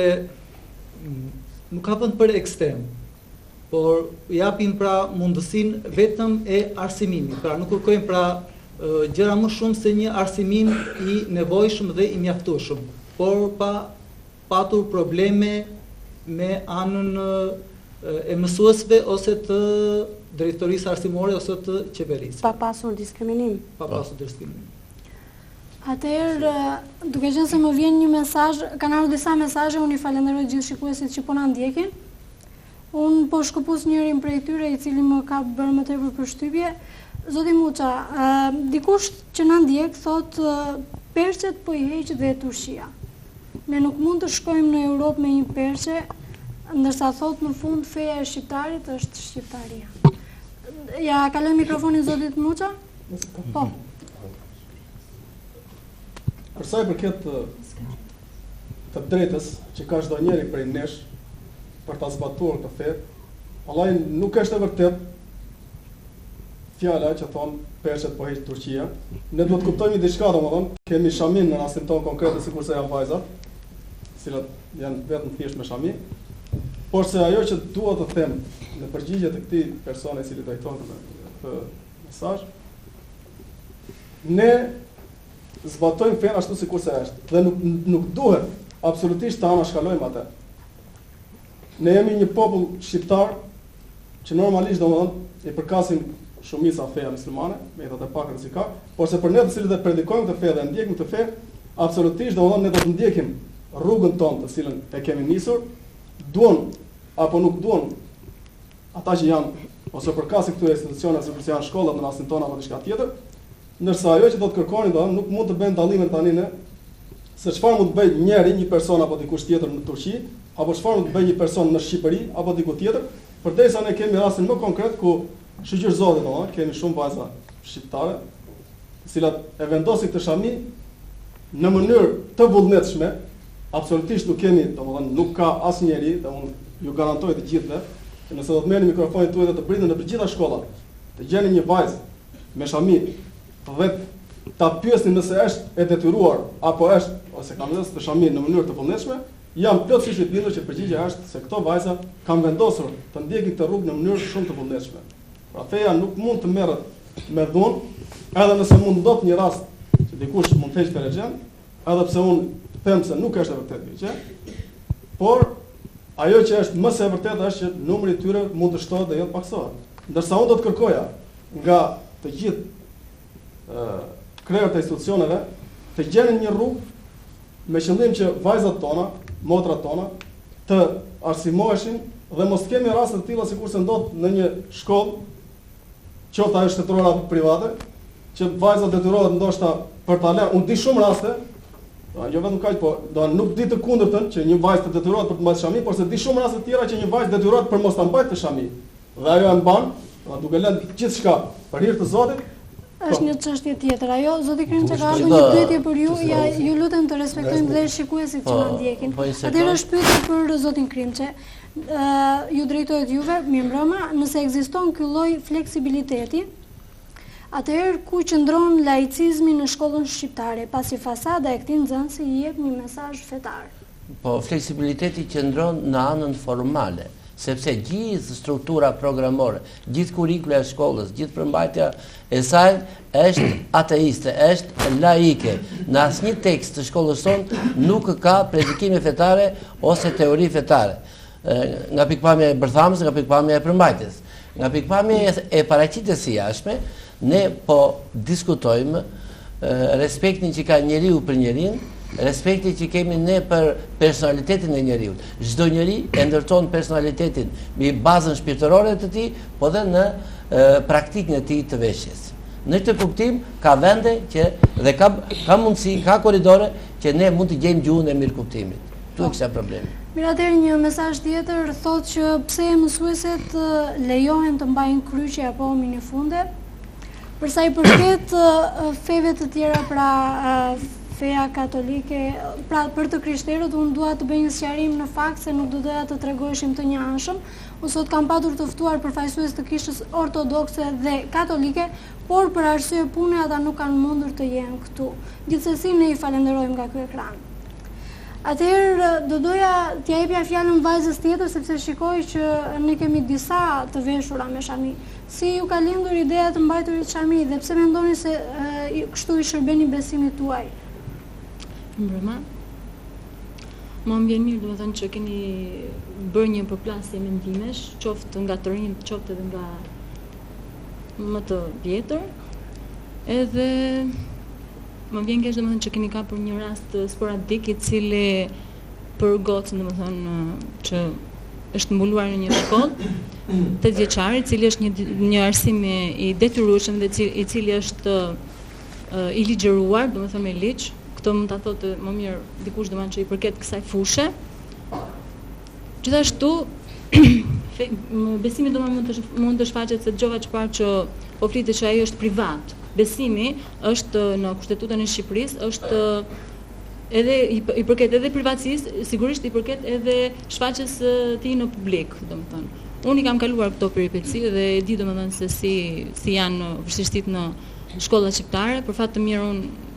nuk ka vend për ekstrem, por japim pra mundësinë vetëm e arsimimit. Pra nuk kërkojmë pra gjëra më shumë se një arsimim i nevojshëm dhe i mjaftueshëm, por pa patur probleme me anën e mësuesve ose të drejtorisë arsimore ose të qeverisë. Pa pasur diskriminim. Pa pasur diskriminim. Atëherë, duke qenë se më vjen një mesazh, kanë ardhur disa mesazhe, unë i falenderoj gjithë shikuesit që po na ndjekin. Unë po shkëpus njërin prej tyre i cili më ka bërë më tepër përshtypje. Zoti Muça, dikush që na ndjek thot perçet po i heq dhe turqia. Ne nuk mund të shkojmë në Europë me një perçe, ndërsa thot në fund feja e shqiptarit është shqiptaria. Ja kaloj mikrofonin zotit Muça? Po. Për sa i përket të drejtës që ka çdo njeri prej nesh për ta zbatuar këtë fe, vallahi nuk është e vërtet fjala që thon perçet po heq Turqia. Ne duhet të kuptojmë diçka, domethënë, kemi shamin në rastin ton konkret, sikurse janë vajzat, të cilat janë vetëm thjesht me shami. Por se ajo që dua të them në përgjigje të këtij personi i cili drejton këtë mesazh, ne zbatojmë fen ashtu sikurse është dhe nuk duhet absolutisht ta anashkalojmë atë. Ne jemi një popull shqiptar që normalisht domethënë i përkasin shumica feja muslimane, me edhe të pak rrezikar, por se për ne të cilët e predikojmë këtë fe dhe ndjekim këtë fe, absolutisht domethënë ne do të ndjekim rrugën tonë të cilën e kemi nisur, duan apo nuk duan ata që janë ose përkasin këtyre institucioneve sikur janë shkollat në rastin tonë apo diçka tjetër, ndërsa ajo që do të kërkonin domethënë nuk mund të bëjnë dallimin tani ne se çfarë mund të bëjë njëri, një person apo dikush tjetër në Turqi, apo çfarë mund të bëjë një person në Shqipëri apo diku tjetër, përderisa ne kemi rastin më konkret ku shqyr zotit domethënë kemi shumë vajza shqiptare, të cilat e vendosin këtë shami në mënyrë të vullnetshme, absolutisht nuk kemi, domethënë nuk ka asnjëri, dhe unë ju garantoj të gjithëve, që nëse do të merrni mikrofonin tuaj dhe të pritni në të gjitha shkollat, të gjeni një vajzë me shami dhe ta pyesni nëse është e detyruar apo është ose ka vendosur të shamin në mënyrë të vullnetshme, jam plotësisht i bindur që përgjigjja është se këto vajza kanë vendosur të ndjekin këtë rrugë në mënyrë shumë të vullnetshme. Pra feja nuk mund të merret me dhunë, edhe nëse mund ndodh një rast që dikush mund të heqë ferexhen, edhe pse unë them se nuk është e vërtetë gjë, por ajo që është më së vërtetë është që numri i tyre mund të shtohet dhe jo të paksohet. Ndërsa unë do të kërkoja nga të gjithë krerët e institucioneve të gjenin një rrugë me qëllim që vajzat tona, motrat tona të arsimoheshin dhe mos kemi raste të tilla sikurse ndodh në një shkollë, qoftë ajo shtetërore apo private, që vajza detyrohet ndoshta për ta lënë. Unë di shumë raste, jo vetëm kaq, po nuk di të kundërtën që një vajzë të detyrohet për të mbajtur shami, por se di shumë raste të tjera që një vajzë detyrohet për mos ta mbajtur shami. Dhe ajo e mban, duke lënë gjithçka për hir të Zotit. Është një çështje tjetër. Ajo, zoti Krimçe, ka ardhur një pyetje për ju, ju lutem të respektojmë dhe shikuesit që na ndjekin. Atëherë është pyetje për zotin Krimçe. Ju drejtohet juve, mirëmbrëma, nëse ekziston ky lloj fleksibiliteti, atëherë ku qëndron laicizmi në shkollën shqiptare, pasi fasada e këtij nxënësi i jep një mesazh fetar? Po, fleksibiliteti qëndron në anën formale, sepse gjithë struktura programore, gjithë kurikula e shkollës, gjithë përmbajtja e saj është ateiste, është laike. Në asnjë tekst të shkollës tonë nuk ka predikime fetare ose teori fetare. Nga pikpamja e bërthamës, nga pikpamja e përmbajtjes. Nga pikpamja e paraqitjes së jashtme, ne po diskutojmë respektin që ka njeriu për njeriu, respekti që kemi ne për personalitetin e njeriu. Çdo njeri e ndërton personalitetin mbi bazën shpirtërore të tij, po dhe në praktikën e tij të veshjes. Në këtë kuptim ka vende që dhe ka mundësi, ka korridore që ne mund të gjejmë gjuhën e mirëkuptimit. Tu e kisha problemi. Mirë, atëherë një mesazh tjetër thotë që pse mësueset lejohen të mbajnë kryqe apo minifunde. Për sa i përket feve të tjera, pra feja katolike, pra për të krishterët, unë dua të bëj një sqarim në fakt se nuk do doja të tregoheshim të njëanshëm. Unë sot kam patur të ftuar përfaqësues të kishës ortodokse dhe katolike, por për arsye pune ata nuk kanë mundur të jenë këtu. Gjithsesi ne i falenderojmë nga ky ekran. Atëherë do doja t'ja jepja fjalën vajzës tjetër, sepse shikoj që ne kemi disa të veshura me shami. Si ju ka lindur ideja të mbajturit shami dhe pse mendoni se kështu i shërbeni besimit tuaj? Mbrëma, më vjen mirë, domethënë që keni bërë një përplasje mendimesh, qoftë nga të rinj, qoftë edhe nga më të vjetër, edhe më vjen keq domethënë që keni kapur një rast sporadik i cili për gocën domethënë që është mbuluar në një shkollë 8 vjeçare, i cili është një arsim i detyrueshëm dhe i cili është i ligjëruar, domethënë me ligj. Këtë mund ta thotë më mirë dikush domethënë që i përket kësaj fushë. Gjithashtu besimi domethënë mund të shfaqet se dëgjova çfarë që po flitet që ai është privat. Besimi është në kushtetutën e Shqipërisë, është edhe i përket edhe privatësisë, sigurisht i përket edhe shfaqjes së tij në publik, domethënë. Unë i kam kaluar këto peripeci dhe e di domethënë se si janë vështirësitë në shkollat shqiptare. Për fat të mirë unë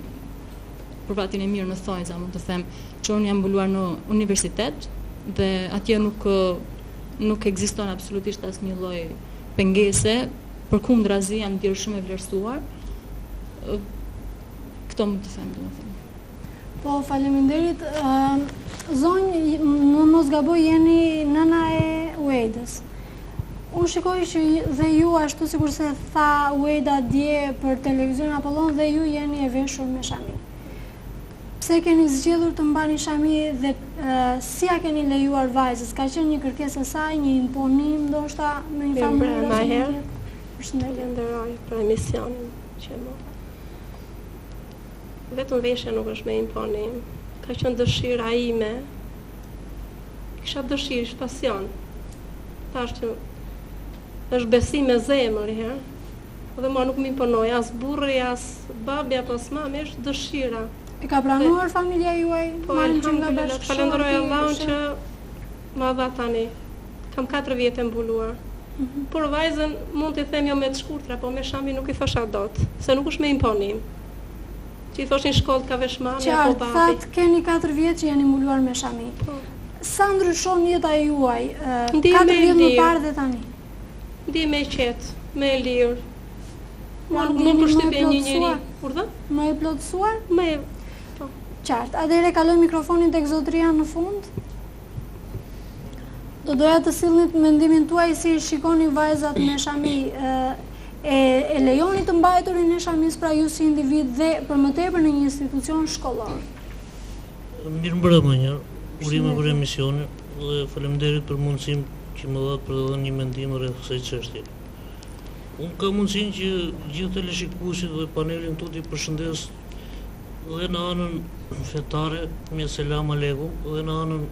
për fatin e mirë në thojza mund të them që unë jam mbuluar në universitet dhe atje nuk ekziston absolutisht asnjë lloj pengese, përkundrazi janë ndjerë shumë e vlerësuar. Këto mund të them domethënë. Po, faleminderit. Zonjë, mos gaboj, jeni nëna e Uejdës. Unë shikoj që dhe ju ashtu sikur se tha Ueda dje për televizionin Apollon dhe ju jeni e veshur me shami. Pse keni zgjedhur të mbani shami dhe si ja keni lejuar vajzës? Ka qenë një kërkesë e saj, një imponim ndoshta në një familje? Ma herë, përshëndetje nderoj për emisionin që më. Vetëm veshja nuk është me imponim. Ka qenë dëshira ime. Kisha dëshirë, ishtë pasion. Tash që është besim me zemër herë. Dhe mua nuk më imponoj, as burri, as babi, apo mami, është dëshira. E ka pranuar familja juaj? Po, alhamdulillah, falenderoj Allahun që ma dha tani. Kam 4 vjetë e mbuluar. Por vajzën mund të them jo me të shkurtra, po me shami nuk i thosha dot, se nuk është me imponim. Që i thoshin shkollë ka vesh mami apo babi. Qartë, thatë keni 4 vjetë që jeni mbuluar me shami. Sa ndryshon jeta juaj 4 vjetë më parë dhe tani? Ndi me qetë, me lirë. Mua nuk më përshtypje një njëri. Urdhë? Më e plotësuar? Me, po. Qartë, atëherë kaloj mikrofonin tek zotëria në fund. Do doja të sillni mendimin tuaj si shikoni vajzat me shami, e lejoni të mbajturin e shamis pra ju si individ dhe për më tepër në një institucion shkollor. Mirëmbrëma një, urime për emisionin dhe faleminderit për mundësim që më dhatë për edhe një mendim rreth kësaj çështje. Unë ka mundësin që gjithë teleshikuesit dhe panelin të t'i përshëndes dhe në anën fetare, me selam aleikum, dhe në anën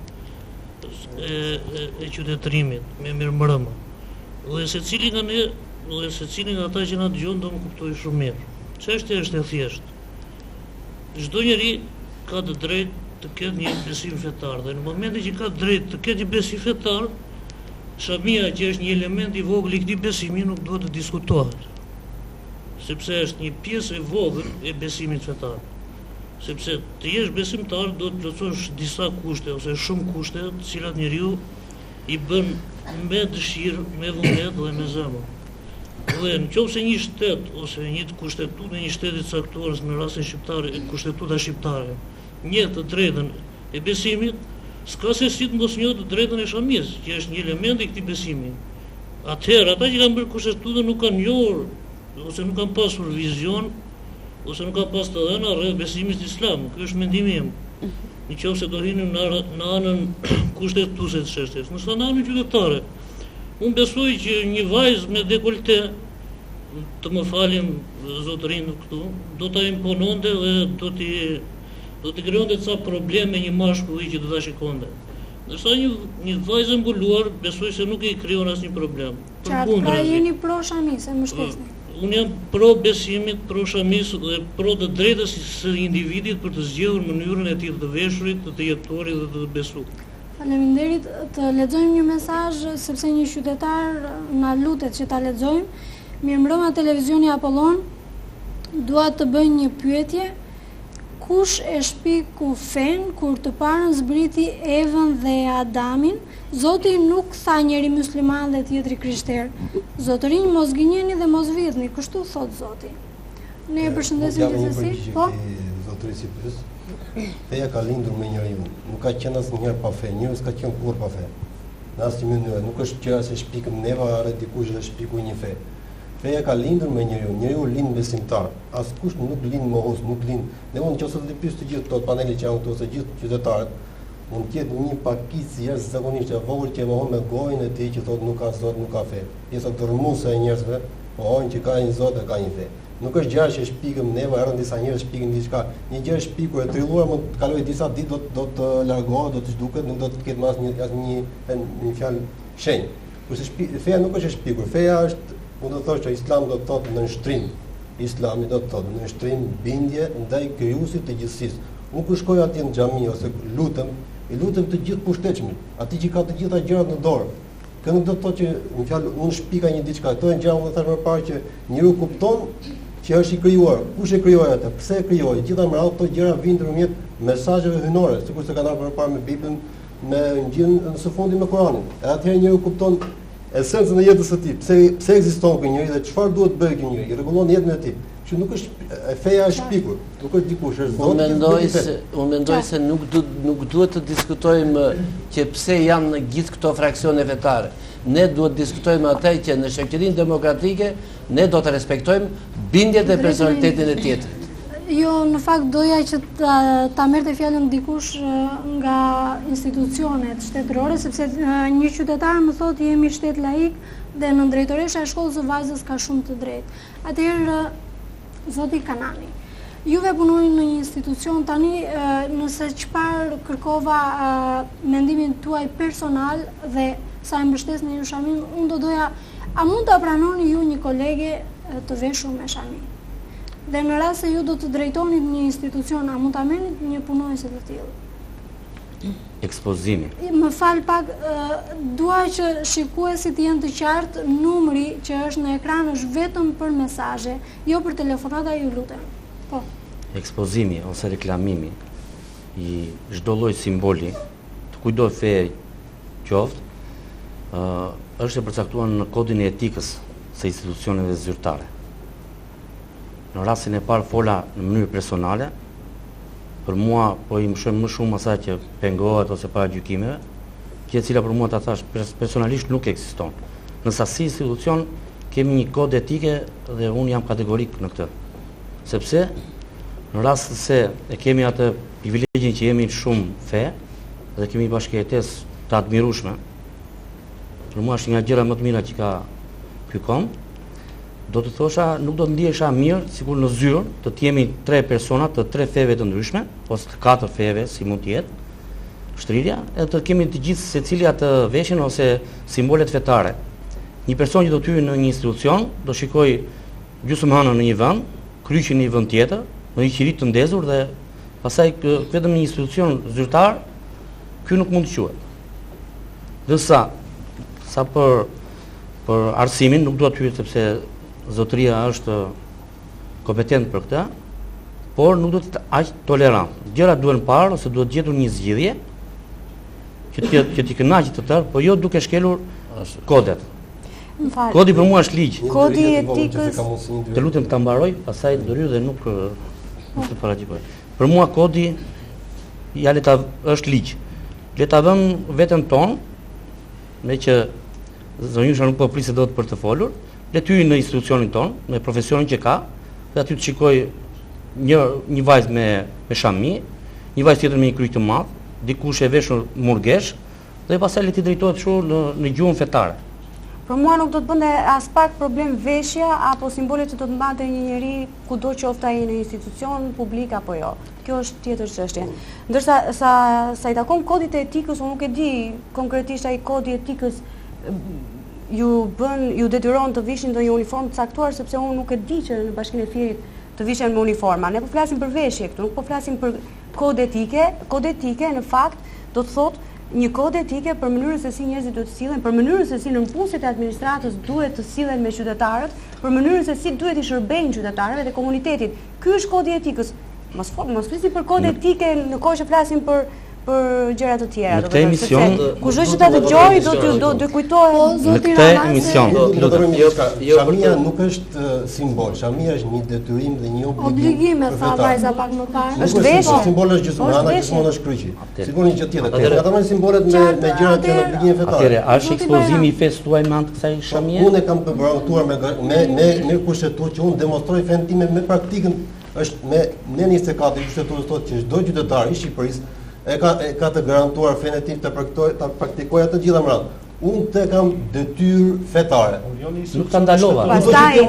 e qytetërimit, me mirëmbrëma. Dhe secili nga ne, dhe secili nga ata që na dëgjon do më kuptoj shumë mirë. Çështja është e thjeshtë. Çdo njeri ka të drejtë të ketë një besim fetar dhe në momentin që ka drejtë të ketë një besim fetar, shamia që është një element i vogël i këtij besimi nuk duhet të diskutohet. Sepse është një pjesë e vogël e besimit fetar. Sepse të jesh besimtar do të plotësosh disa kushte ose shumë kushte, të cilat njeriu i bën me dëshirë, me vullnet dhe me zemër. Dhe nëse një shtet ose një kushtetutë në një shtet i caktuar, në rastin shqiptar, kushtetuta shqiptare, njeh të drejtën e besimit, s'ka se si të mos njohë të drejtën e shamis, që është një element i këtij besimi. Atëherë, ata që kanë bërë kushtetutën nuk kanë njohur, ose nuk kanë pasur vizion, ose nuk kanë pas të dhëna rreth besimit islam. Ky është mendimi im. Nëse do hinim në anën kushtetuese të çështjes, në anën qytetare. Unë besoj që një vajzë me dekolte, të më falin zotërinë këtu, do ta impononte dhe do të krijonte ca probleme një mashkulli që do ta shikonte. Ndërsa një vajzë mbuluar besoj se nuk i krijon asnjë problem. Qartë, pra jeni pro shamis, e mbështesni. Unë jam pro besimit, pro shamis dhe pro të drejtës së individit për të zgjedhur mënyrën e tij të veshurit, të jetuarit dhe të besuar. Faleminderit, të lexojmë një mesazh sepse një qytetar na lutet që ta lexojmë. Mirëmbrëma televizioni Apollon, dua të bëj një pyetje. Kush e shpiku fen kur të parën zbriti Evën dhe Adamin? Zoti nuk tha njëri musliman dhe tjetri krishter. Zotërinj mos gënjeni dhe mos vjedhni, kështu thot Zoti. Ne e përshëndesim gjithsesi. Po. Zotëri si pyes. Feja ka lindur me njeriu. Nuk ka qenë asnjëherë pa fe, njeriu s'ka qenë kurrë pa fe. Në asnjë mënyrë, nuk është gjë se shpikëm neva rreth dikush dhe shpiku një fe. Feja ka lindur me njeriu, njeriu lind besimtar. Askush nuk lind mohos, nuk lind. Ne unë nëse do të pyes të gjithë këto paneli që janë këtu ose gjithë qytetarët, mund të jetë një pakicë jashtëzakonisht e vogël që mohon me gojën e tij që thotë nuk ka Zot, nuk ka fe. Pjesa dërmuese e njerëzve pohojnë që ka një Zot dhe ka një fe. Nuk është gjë që shpikëm neva, erdhën disa njerëz shpikën diçka. Një gjë shpikur e trilluar mund të kalojë disa ditë, do të largohet, do të zhduket, nuk do të ketë më asnjë fjalë shenjë. Kurse feja nuk është e shpikur, feja është, unë do të thosh që Islami do të thotë nënshtrim. Islami do të thotë nënshtrim, bindje ndaj krijuesit të gjithësisë. Unë kur shkoj atje në xhami ose i lutem të gjithë pushtetshmit, atij që ka të gjitha gjërat në dorë. Kjo nuk do të thotë që në fjalë unë shpika një diçka. Këto janë gjëra që thash më parë që njeriu kupton që është i krijuar. Kush e krijoi atë? Pse e krijoi? Gjithë më radh këto gjëra vijnë nëpërmjet mesazheve hynore, sikur se kanë ardhur përpara me Biblën, me Injilin, në së fundi me Kur'anin. Edhe atëherë njeriu kupton esencën e jetës së tij. Pse ekziston ky njeri dhe çfarë duhet bëjë ky njeri? I rregullon jetën e tij. Që nuk është feja e shpikur, nuk është dikush, është Zoti. Unë mendoj se nuk duhet të diskutojmë që pse janë gjithë këto fraksione fetare. ne duhet diskutojmë atë që në shoqërinë demokratike ne do të respektojmë bindjet e personalitetin e tjetrit. Jo, në fakt doja që ta merrte fjalën dikush nga institucionet shtetërore, sepse një qytetar më thotë jemi shtet laik dhe në drejtoresha e shkollës së vajzës ka shumë të drejtë. Atëherë, zoti Kanani, juve punoni në një institucion tani, nëse çfarë kërkova mendimin tuaj personal dhe sa e mbështes në ju Shamin, unë do doja, a mund të pranoni ju një kolege të veshur me Shamin? Dhe në rast se ju do të drejtonit një institucion, a mund të amenit një punojnëse të tillë? Ekspozimi. Më fal pak, dua që shikuesit jenë të qartë, numri që është në ekran është vetëm për mesazhe, jo për telefonata, ju lutem. Po. Ekspozimi ose reklamimi i çdo lloj simboli, të kujdo fe qoftë, është e përcaktuar në kodin e etikës së institucioneve zyrtare. Në rastin e parë fola në mënyrë personale, për mua po i mshojmë më shumë asaj që pengohet ose para gjykimeve, që e cila për mua ta thash personalisht nuk ekziston. Në sasi institucion kemi një kod etike dhe unë jam kategorik në këtë. Sepse në rast se e kemi atë privilegjin që jemi shumë fe dhe kemi bashkëjetesë të admirueshme, për mua është një gjëra më të mira që ka ky kom. Do të thosha, nuk do të ndihesha mirë, sikur në zyrë të jemi 3 persona të 3 feve të ndryshme, ose të 4 feve, si mund të jetë, shtrirja, edhe të kemi të gjithë secili atë veshin ose simbolet fetare. Një person që do të hyjë në një institucion, do shikoj gjysmëhanën në një vend, kryqin në një vend tjetër, në një qiri të ndezur dhe pastaj vetëm një institucion zyrtar, ky nuk mund të quhet. Dërsa sa për arsimin nuk dua të hyj sepse zotëria është kompetent për këtë, por nuk do të aq tolerant. Gjërat duhen parë ose duhet gjetur një zgjidhje që t'i kënaqë të tërë, por jo duke shkelur kodet. Kodi për mua është ligj. Kodi etikës. Të lutem ta mbaroj, pastaj do rry dhe nuk të paraqitoj. Për mua kodi është ligj. Le ta vëmë veten tonë, me që zonjusha nuk po prisë dot për të folur. Le të hyjë në institucionin tonë, me profesionin që ka, dhe aty të shikoj një vajzë me shami, një vajzë tjetër me një kryq të madh, dikush e veshur murgesh, dhe pastaj le të drejtohet kështu në gjuhën fetare. Për mua nuk do të bënte as pak problem veshja apo simbolet që do të mbante një njeri kudo qoftë ai në institucion publik apo jo. Kjo është tjetër çështje. Ndërsa sa i takon kodit e etikës, unë nuk e di konkretisht ai kodi etikës ju detyron të vishin ndonjë uniform të caktuar, sepse unë nuk e di që në Bashkinë e Firit të vishen me uniforma. Ne po flasim për veshje këtu, nuk po flasim për kod etike. Kod etike në fakt do të thotë një kod etike për mënyrën se si njerëzit duhet të sillen, për mënyrën se si nënpunësit e administratës duhet të sillen me qytetarët, për mënyrën se si duhet i shërbejnë qytetarëve dhe komunitetit. Ky është kodi etikës. Mos flisni për kod etike në kohë që flasim për gjëra të tjera. Në këtë emision, kushdo që ta dëgjoj do të kujtohet. Në këtë emision, Shamia nuk është simbol, Shamia është një detyrim dhe një obligim, tha vajza pak më parë. Është veshje. Simbol është gjysmëhana, gjysmëhana është kryqi. Sigur një gjë tjetër. Ata kanë simbolet me gjërat që në obligimin fetar. Atëherë, është ekspozimi i fesë tuaj me anë të kësaj Shamie? Unë kam përgatitur me kushtetuar që unë demonstroj fen time me praktikën, është me 24 kushtetues thotë që çdo qytetar i Shqipërisë e ka të garantuar fenë e tij të praktikojë atë gjithë amrat. Unë të kam detyrë fetare. Nuk ta ndalova. Pastaj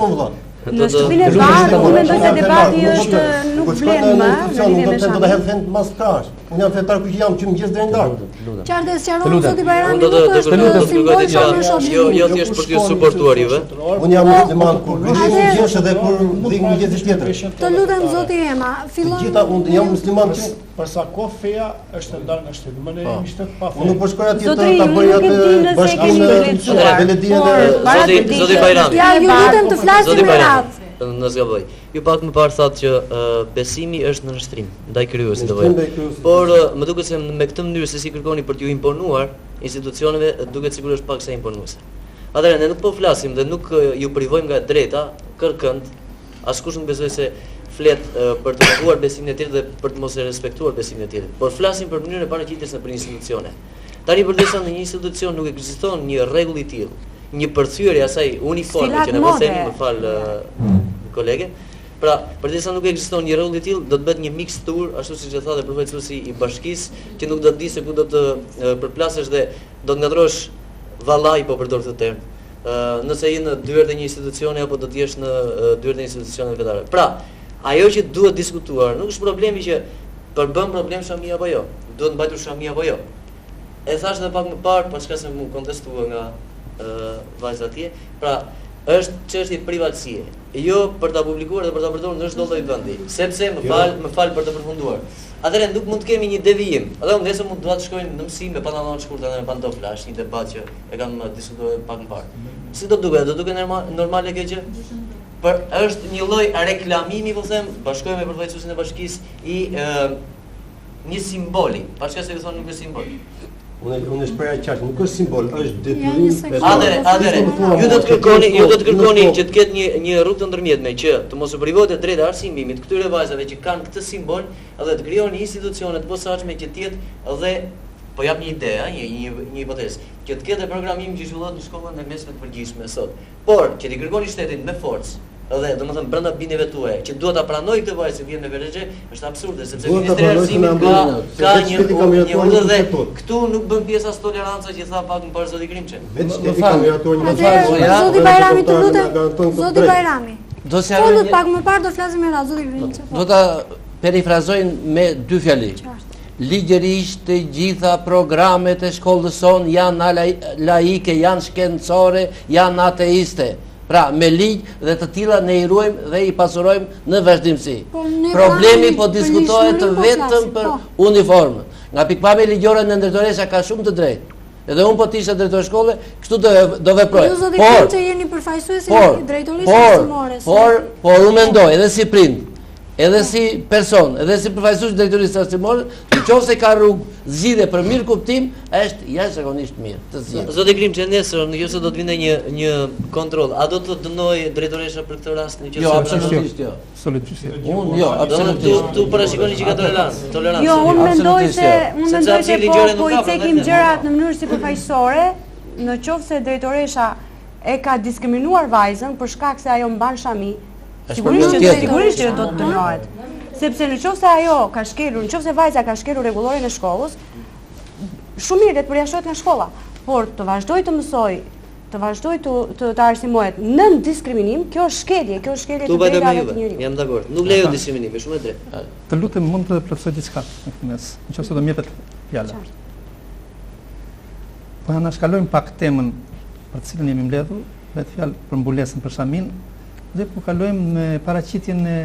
në shtëpinë e parë, unë mendoj se debati është nuk vlen më në lidhje me Shamin. Do të hedh fen mas krash. Unë jam fetar që jam që mëngjes deri në darkë. Qartë sqaron zoti Bajrami nuk është simbol shumë. Jo thjesht për të suportuar juve. Unë jam musliman kur mëngjes edhe kur ndih mëngjes tjetër. Të lutem zoti Ema, fillon. Gjithë unë jam musliman që për sa kohë feja është ndarë nga shteti. Më ne jemi shtet pa fe. Unë nuk po shkoj atje ta bëj atë bashkinë Zoti Bajrami. Ja, ju lutem të flasim me radhë. Në zgaboj. Ju pak më parë thatë që besimi është në nështrim, ndaj krijuesit të vëjë. Por më duket se me këtë mënyrë se si kërkoni për t'ju imponuar institucioneve, duket sigurisht pak sa imponuese. Atëherë ne nuk po flasim dhe nuk ju privojmë nga drejta kërkënd, askush nuk besoj se flet për të neguar besimin e tjerë dhe për të mos e respektuar besimin e tjerë. Por flasim për mënyrën e paraqitjes nëpër institucione. Tani përdesa në një institucion nuk ekziston një rregull i tillë, një përthyrje asaj uniforme që ne vësemi, më fal kolege. Pra, përdesa nuk ekziston një rregull i tillë, do të bëhet një miksturë, ashtu siç e tha dhe përfaqësuesi i bashkisë, që nuk do të di se ku do të përplasesh dhe do të ngatrosh vallaj, po përdor këtë term. Nëse je në dyert e një institucioni apo do të jesh në dyert e institucioneve fetare. Pra, ajo që duhet diskutuar nuk është problemi që përbën problem shamia apo jo. Duhet mbajtur shamia apo jo. E thash edhe pak më parë, pas ka se më kontestua nga vajza atje. Pra, është çështje privatësie. Jo për ta publikuar dhe për ta përdorur në çdo lloj vendi, sepse më fal për të përfunduar. Atëherë nuk mund të kemi një devijim. Edhe unë nëse mund dua të shkojnë në mësim me pantallona të shkurtra dhe me pantofla, është një debat që e kam diskutuar pak më parë. Si do duket? Do duket normale kjo gjë? Për është një lloj reklamimi, po them, bashkojmë me përfaqësuesin e bashkisë i një simboli. Pashka se thonë nuk është simbol. Unë shpreha qartë, nuk është simbol, është detyrim. Atëre, ju do të kërkoni që të ketë një rrugë të ndërmjetme që të mos u privohet e drejta arsimimit këtyre vajzave që kanë këtë simbol, edhe të krijoni institucione të posaçme që të jetë edhe po jap një ide, një hipotezë, që të ketë programim që zhvillohet në shkollën e mesme të përgjithshme sot. Por që ti kërkoni shtetin me forcë, edhe domethënë brenda bineve tuaja, që duhet ta pranoj këtë vajzë që vjen me verexhe, është absurde sepse Ministri i Arsimit ka një urdhë dhe këtu nuk bën pjesë as toleranca që tha pak më parë zoti Krimçe. Zoti Bajrami të lutem, zoti Bajrami. Folët pak më parë do flasim me zoti Krimçe. Do ta perifrazoj me dy fjali. Ligjërisht të gjitha programet e shkollës son janë laike, janë shkencore, janë ateiste. Pra, me ligj dhe të tilla ne i ruajmë dhe i pasurojmë në vazhdimsi. Problemi po diskutohet vetëm për uniformën. Nga pikpamja ligjore në drejtoresha ka shumë të drejtë. Edhe unë po të isha drejtor shkolle, kështu do veproj. Ju zoti Krimçe jeni përfaqësuesi i drejtorisë arsimore. Por unë mendoj edhe si prind, edhe si person, edhe si përfaqësues i drejtorisë arsimore, nëse ka rrugë zgjidhje për mirë kuptim, është jashtëzakonisht mirë të zgjidhë. Zoti Krimçe, nesër nëse do të vinte një kontroll, a do të dënoj drejtoresha për këtë rast nëse absolutisht jo. Absolutisht jo. Unë jo, absolutisht. Tu parashikoni që ka tolerancë. Jo, unë mendoj se po i cekim gjërat në mënyrë si përfaqësore, në qoftë se drejtoresha e ka diskriminuar vajzën për shkak se ajo mban shami, sigurisht që do të dënohet. Sepse në qoftë se ajo ka shkelur, në qoftë se vajza ka shkelur rregullorin e shkollës, shumë mirë të përjashtohet nga shkolla, por të vazhdoj të mësoj, të vazhdoj të arsimohet nën diskriminim, kjo është shkelje të drejtave të njeriut. Jam dakord. Nuk lejo diskriminim, është shumë e drejtë. Të lutem mund të plotësoj diçka në këtë mes, nëse do më jepet fjala. Po na shkalojmë pak temën për të cilën jemi mbledhur, me fjalë për mbulesën për Shamin, dhe po kalojmë me paraqitjen e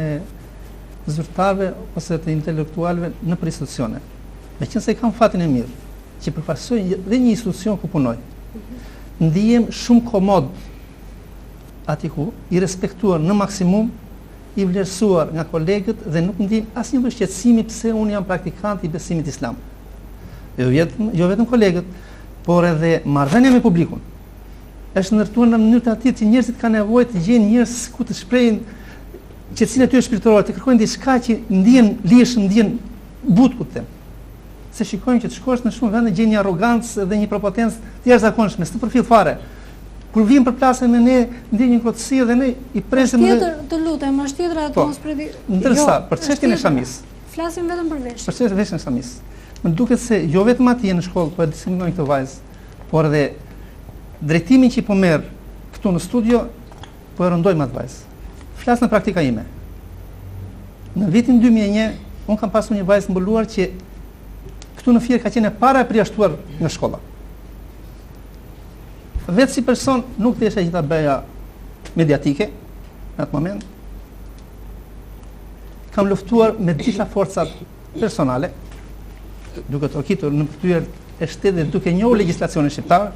zyrtarëve ose të intelektualëve në institucione. Meqense kam fatin e mirë që përfaqësoj dhe një institucion ku punoj, ndihem shumë komod aty ku i respektuar në maksimum, i vlerësuar nga kolegët dhe nuk ndihem asnjë lloj shqetësimi pse unë jam praktikant i besimit islam. Jo vetëm kolegët, por edhe marrëdhënia me publikun është ndërtuar në mënyrë të tillë që njerëzit kanë nevojë të gjejnë njerëz ku të shprehin qetësinë e tyre shpirtërore, të kërkojnë diçka që ndihen lirshëm, ndihen butë ku them. Se shikojnë që të shkosh në shumë vende gjen një arrogancë dhe një prepotencë të jashtëzakonshme, së përfill fare. Kur vijmë për plasën me ne, ndjen një kotësi dhe ne i presim dhe të lutem, është tjetër ato mos predi. Ndërsa për çështjen e Shamis. Flasim vetëm për veshjen. Për çështjen e Shamis. Më duket se jo vetëm atje në shkollë po e diskriminojnë këtë vajzë, por edhe drejtimin që i po merr këtu në studio po e rëndojmë atë vajzë. Flas në praktika ime. Në vitin 2001 unë kam pasur një vajzë mbuluar që këtu në Fier ka qenë para e përjashtuar nga shkolla. Vetë si person nuk desha që ta bëja mediatike në atë moment. Kam luftuar me gjitha forcat personale, duke trokitur në përtyer e shtetit, duke njohur legjislacionin shqiptar,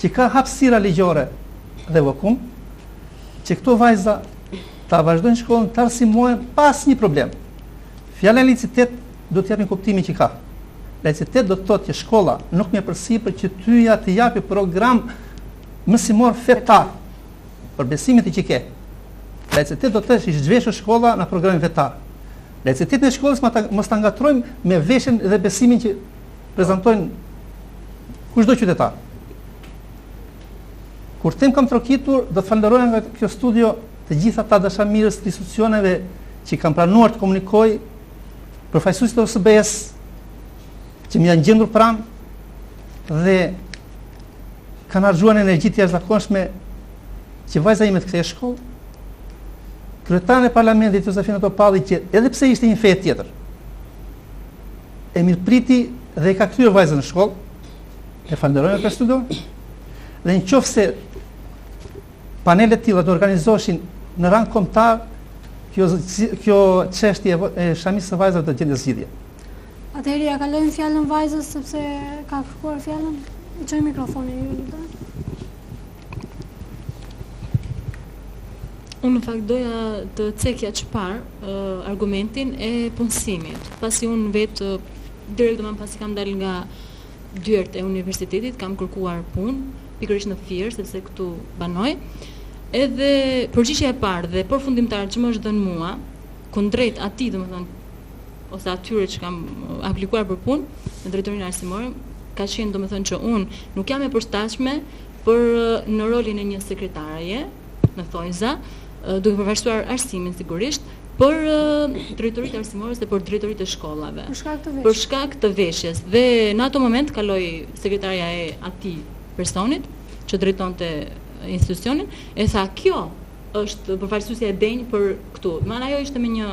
që ka hapësira ligjore dhe vokum, që këto vajza ta vazhdojnë shkollën të arsimohen pas një problem. Fjala laicitet do të japë kuptimin që ka. Laicitet do të thotë që shkolla nuk më përsipër që tyja të japi program mësimor fetar për besimin që ke. Laicitet do të thotë që zhveshë shkolla në programin fetar. Laicitetin e shkollës mos ta ngatrojmë me veshjen dhe besimin që prezantojnë kushdo qytetar. Kur them kam trokitur, do të falenderoj nga kjo studio të gjitha ata dashamirës të institucioneve që kanë planuar të komunikoj, përfaqësuesit të OSB-s që më janë gjendur pranë dhe kanë harxuar energji të jashtëzakonshme që vajza ime të kthehej në shkollë. Kryetaren e parlamentit Josefina Topalli, që edhe pse ishte një fe tjetër, e mirëpriti dhe e ka kthyer vajzën në shkollë. E falenderoj për studio. Dhe në qoftë se panelet tilla të organizoheshin në rang kombëtar, kjo çështje e shamisë së vajzave do të gjendë zgjidhje. Atëherë ja kalojmë fjalën vajzës sepse ka kërkuar fjalën. I çoj mikrofonin ju lutem. Unë në fakt doja të cekja çfarë argumentin e punësimit. Pasi unë vetë direktëman pasi kam dalë nga dyert e universitetit, kam kërkuar punë, pikërisht në Fier, sepse këtu banoj. Edhe përgjigja e parë dhe përfundimtare që më është dhënë mua, kundrejt atij, domethënë, ose atyre që kam aplikuar për punë në drejtorinë arsimore, ka qenë domethënë që unë nuk jam e përshtatshme për në rolin e një sekretaraje në Thojza, duke përfaqësuar arsimin sigurisht, për drejtoritë arsimore dhe për drejtoritë e shkollave. Për shkak të veshjes. Dhe në ato moment kaloi sekretarja e atij personit që drejtonte institucionin, e tha kjo është përfaqësuesja e denj për këtu. Man ajo ishte me një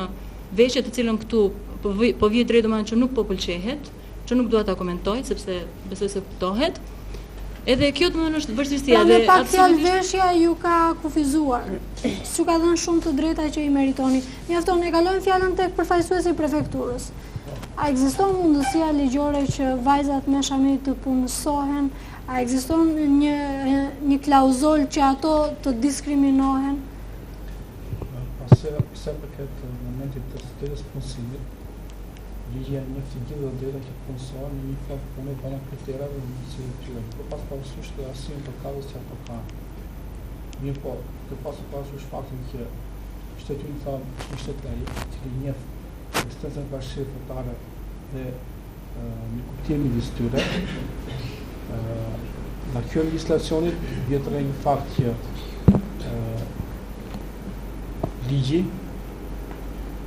veshje të cilën këtu po vije drejt domethënë që nuk po pëlqehet, që nuk dua ta komentoj sepse besoj se kuptohet. Edhe kjo domethënë është vështirësia dhe pak fjalë veshja ju ka kufizuar. S'u ka dhënë shumë të drejta që i meritoni. Mjafton, e kalojmë fjalën tek përfaqësuesi i prefekturës. A ekziston mundësia ligjore që vajzat me shami të punësohen? A ekziston një klauzol që ato të diskriminohen? Pse përket momentit të shtetit punësimit, ligjja njofti gjithë dhe drejta që punësohen në një fakt punë pa në kriterave dhe si tyre. Por pas parasysh të arsimin të kavës që ato kanë. Mirë po, të pas parasysh faktin që shteti tha një shtetari, i cili njeh ekzistencën e bashkisë fetare dhe një kuptim midis tyre. Nga kjo legjislacionit vjet re një fakt që ligji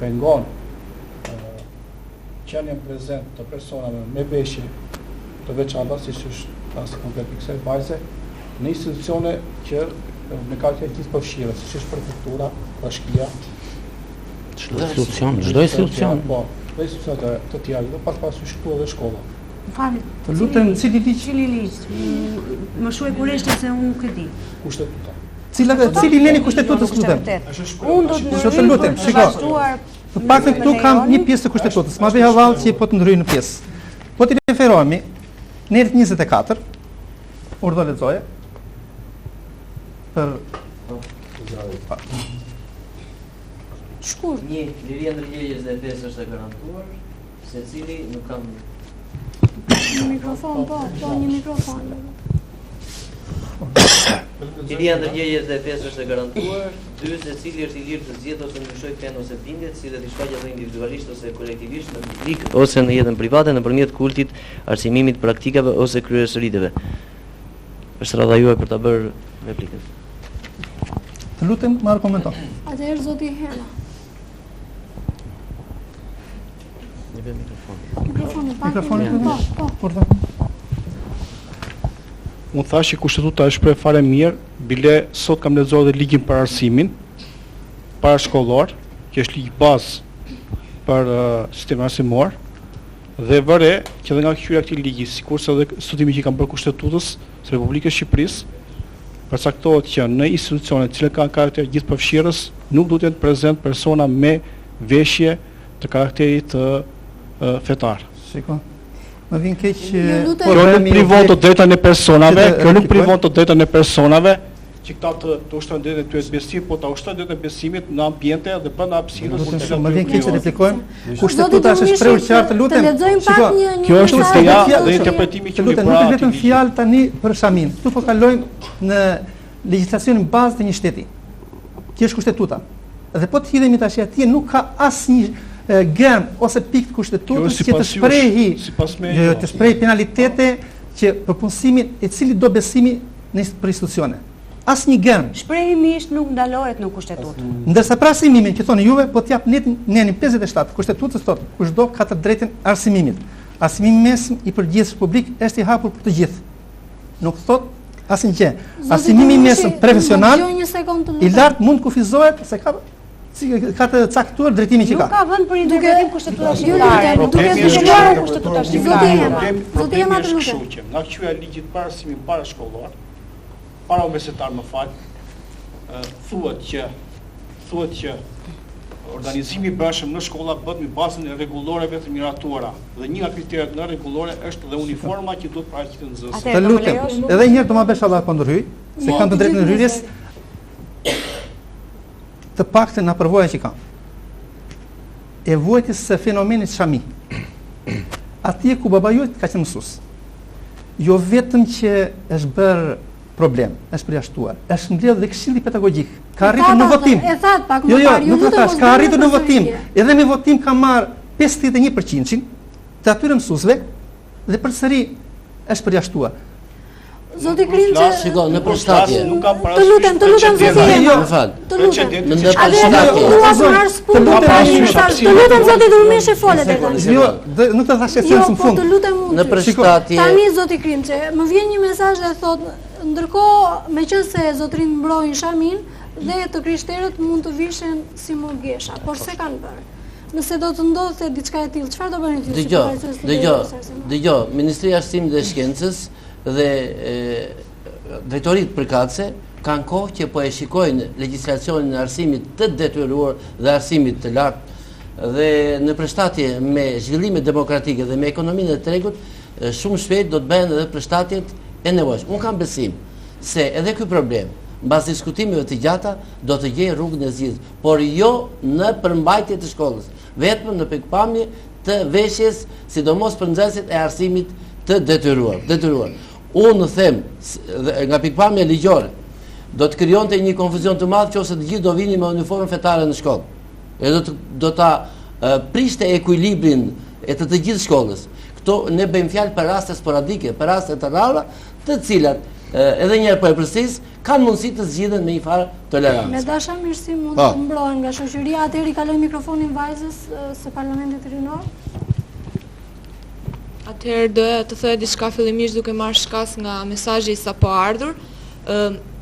pengon qenien prezent të personave me veshje të veçanta, siç është rasti konkret i kësaj vajze, në institucione që me karakter gjithë përfshirë, siç është prefektura, bashkia, çdo institucion. Po, dhe institucione të tjera, dhe pas parasysh këtu edhe shkolla. Të lutem, cili ligj? Më shuaj kurreshtë se unë nuk e di. Kushtetuta. Cili leni kushtetutës lutem? Unë do të lutem, shiko. Të paktën këtu kam një pjesë të kushtetutës. Ma bëj havall që po të ndryj në pjesë. Po të referohemi në 24, urdhë lexoje. Për shkurt. Një liria ndërgjegjës dhe fesë është e garantuar, secili nuk kam një mikrofon, një mikrofon. Liria ndërgjegjës dhe fesë është e garantuar, 2 secili është i lirë të zgjedhë ose ndryshoj fen ose bindjet, si dhe të shfaqet edhe individualisht ose kolektivisht në publik ose në jetën private nëpërmjet kultit, arsimimit, praktikave ose kryesëriteve. Është radha juaj për ta bërë replikën. Të lutem, më argumenton. Atëherë zoti Hela. Mikrofonin. Unë thash që kushtetuta është prej fare mirë, bile sot kam lexuar dhe ligjin për arsimin parashkollor, që është ligj bazë për sistemin arsimor, dhe vëre që dhe nga hyrja këtij ligji, sikurse edhe studimi që kanë bërë Kushtetutës së Republikës së Shqipërisë, përcaktohet që në institucione të cilat kanë karakter gjithëpërfshirës nuk duhet të jenë prezent persona me veshje të karakterit fetar. Shiko. Më vjen keq kjo nuk privon të drejtën e personave, kjo nuk privon të drejtën e personave që këta të ushtrojnë drejtën e tyre të besimit, po ta ushtrojnë drejtën e besimit në ambiente dhe brenda hapësirës. Më vjen keq të replikojmë. Kushtetuta është shprehur qartë, lutem. Kjo është ideja dhe interpretimi që lutem. Nuk vetëm fjalë tani për Shamin. Ktu po kalojmë në legjislacionin bazë të një shteti, që është kushtetuta. Dhe po të hidhemi tash atje, nuk ka asnjë germ ose pikë të kushtetutës që të shprehi penalitete që për punësimin e cili do besimi për institucione. Asnjë gërm. Shprehimisht nuk ndalohet në kushtetutë. Ndërsa pra arsimimin që thoni juve, po t'jap nenin 57 kushtetutës thotë, kushdo ka të drejtën arsimimit. Arsimimi mesëm i përgjithshëm publik është i hapur për të gjithë. Nuk thotë asnjë gjë. Arsimimi mesëm profesional i lartë mund kufizohet se ka të caktuar drejtimin që ka. Nuk ka vend për interpretim kushtetuta shqiptare. Duke zgjuar kushtetuta shqiptare. Problemi është kështu që nga qyja ligjit para arsimit para shkollor, para universitar më fal, thuhet që organizimi i brendshëm në shkolla bëhet mbi bazën e rregulloreve të miratuara dhe një nga kriteret në rregullore është dhe uniforma që duhet paraqitur nxënësit. Të lutem, edhe një herë do ma bësh Allah po ndërhyj, se kanë të drejtën e ndërhyrjes. Të paktën na përvoja që kam. E vuajtjes së fenomenit shami. Atje ku babajut ka qenë mësues. Jo vetëm që është bërë problem, është përjashtuar, është mbledh dhe këshilli pedagogjik. Ka arritur në votim. E thatë pak më parë. Nuk e thash, ka arritur në votim. Edhe me votim ka marrë 51% të atyre mësuesve dhe përsëri është përjashtuar. Zoti Krimçe, shiko, në përshtatje. Të lutem zoti Jema. Më fal. Të lutem. Në përshtatje. Të lutem zoti Durmishi folet e tani. Jo, nuk të thash esencën në fund. Të lutem. Në përshtatje. Tani zoti Krimçe, më vjen një mesazh dhe thotë, ndërkohë meqense zotrin mbrojnë shamin dhe të krishterët mund të vishen si murgesha, por se kanë bërë. Nëse do të ndodhte diçka e tillë, çfarë do bëni ti? Dëgjoj, Ministria e Arsimit dhe Shkencës dhe drejtoritë përkatëse kanë kohë që po e shikojnë legjislacionin e arsimit të detyruar dhe arsimit të lartë dhe në përshtatje me zhvillime demokratike dhe me ekonominë e tregut, shumë shpejt do të bëhen edhe përshtatjet e nevojshme. Unë kam besim se edhe ky problem, mbas diskutimeve të gjata, do të gjejë rrugën e zgjidhur, por jo në përmbajtje të shkollës, vetëm në pikpamje të veshjes, sidomos për nxënësit e arsimit të detyruar. Unë them nga pikpamja ligjore, do të krijonte një konfuzion të madh nëse të gjithë do vinin me uniformë fetare në shkollë. E do ta prishte ekuilibrin e të gjithë shkollës. Këto ne bëjmë fjalë për raste sporadike, për raste të rara, të cilat edhe një herë po e përsëris, kanë mundësi të zgjidhen me një farë tolerancë. Me dashamirësi mund të mbrohen nga shoqëria, atëherë i kaloj mikrofonin vajzës së Parlamentit Rinor. Atëherë doja të thoya diçka fillimisht duke marrë shkas nga mesazhi i sapo ardhur.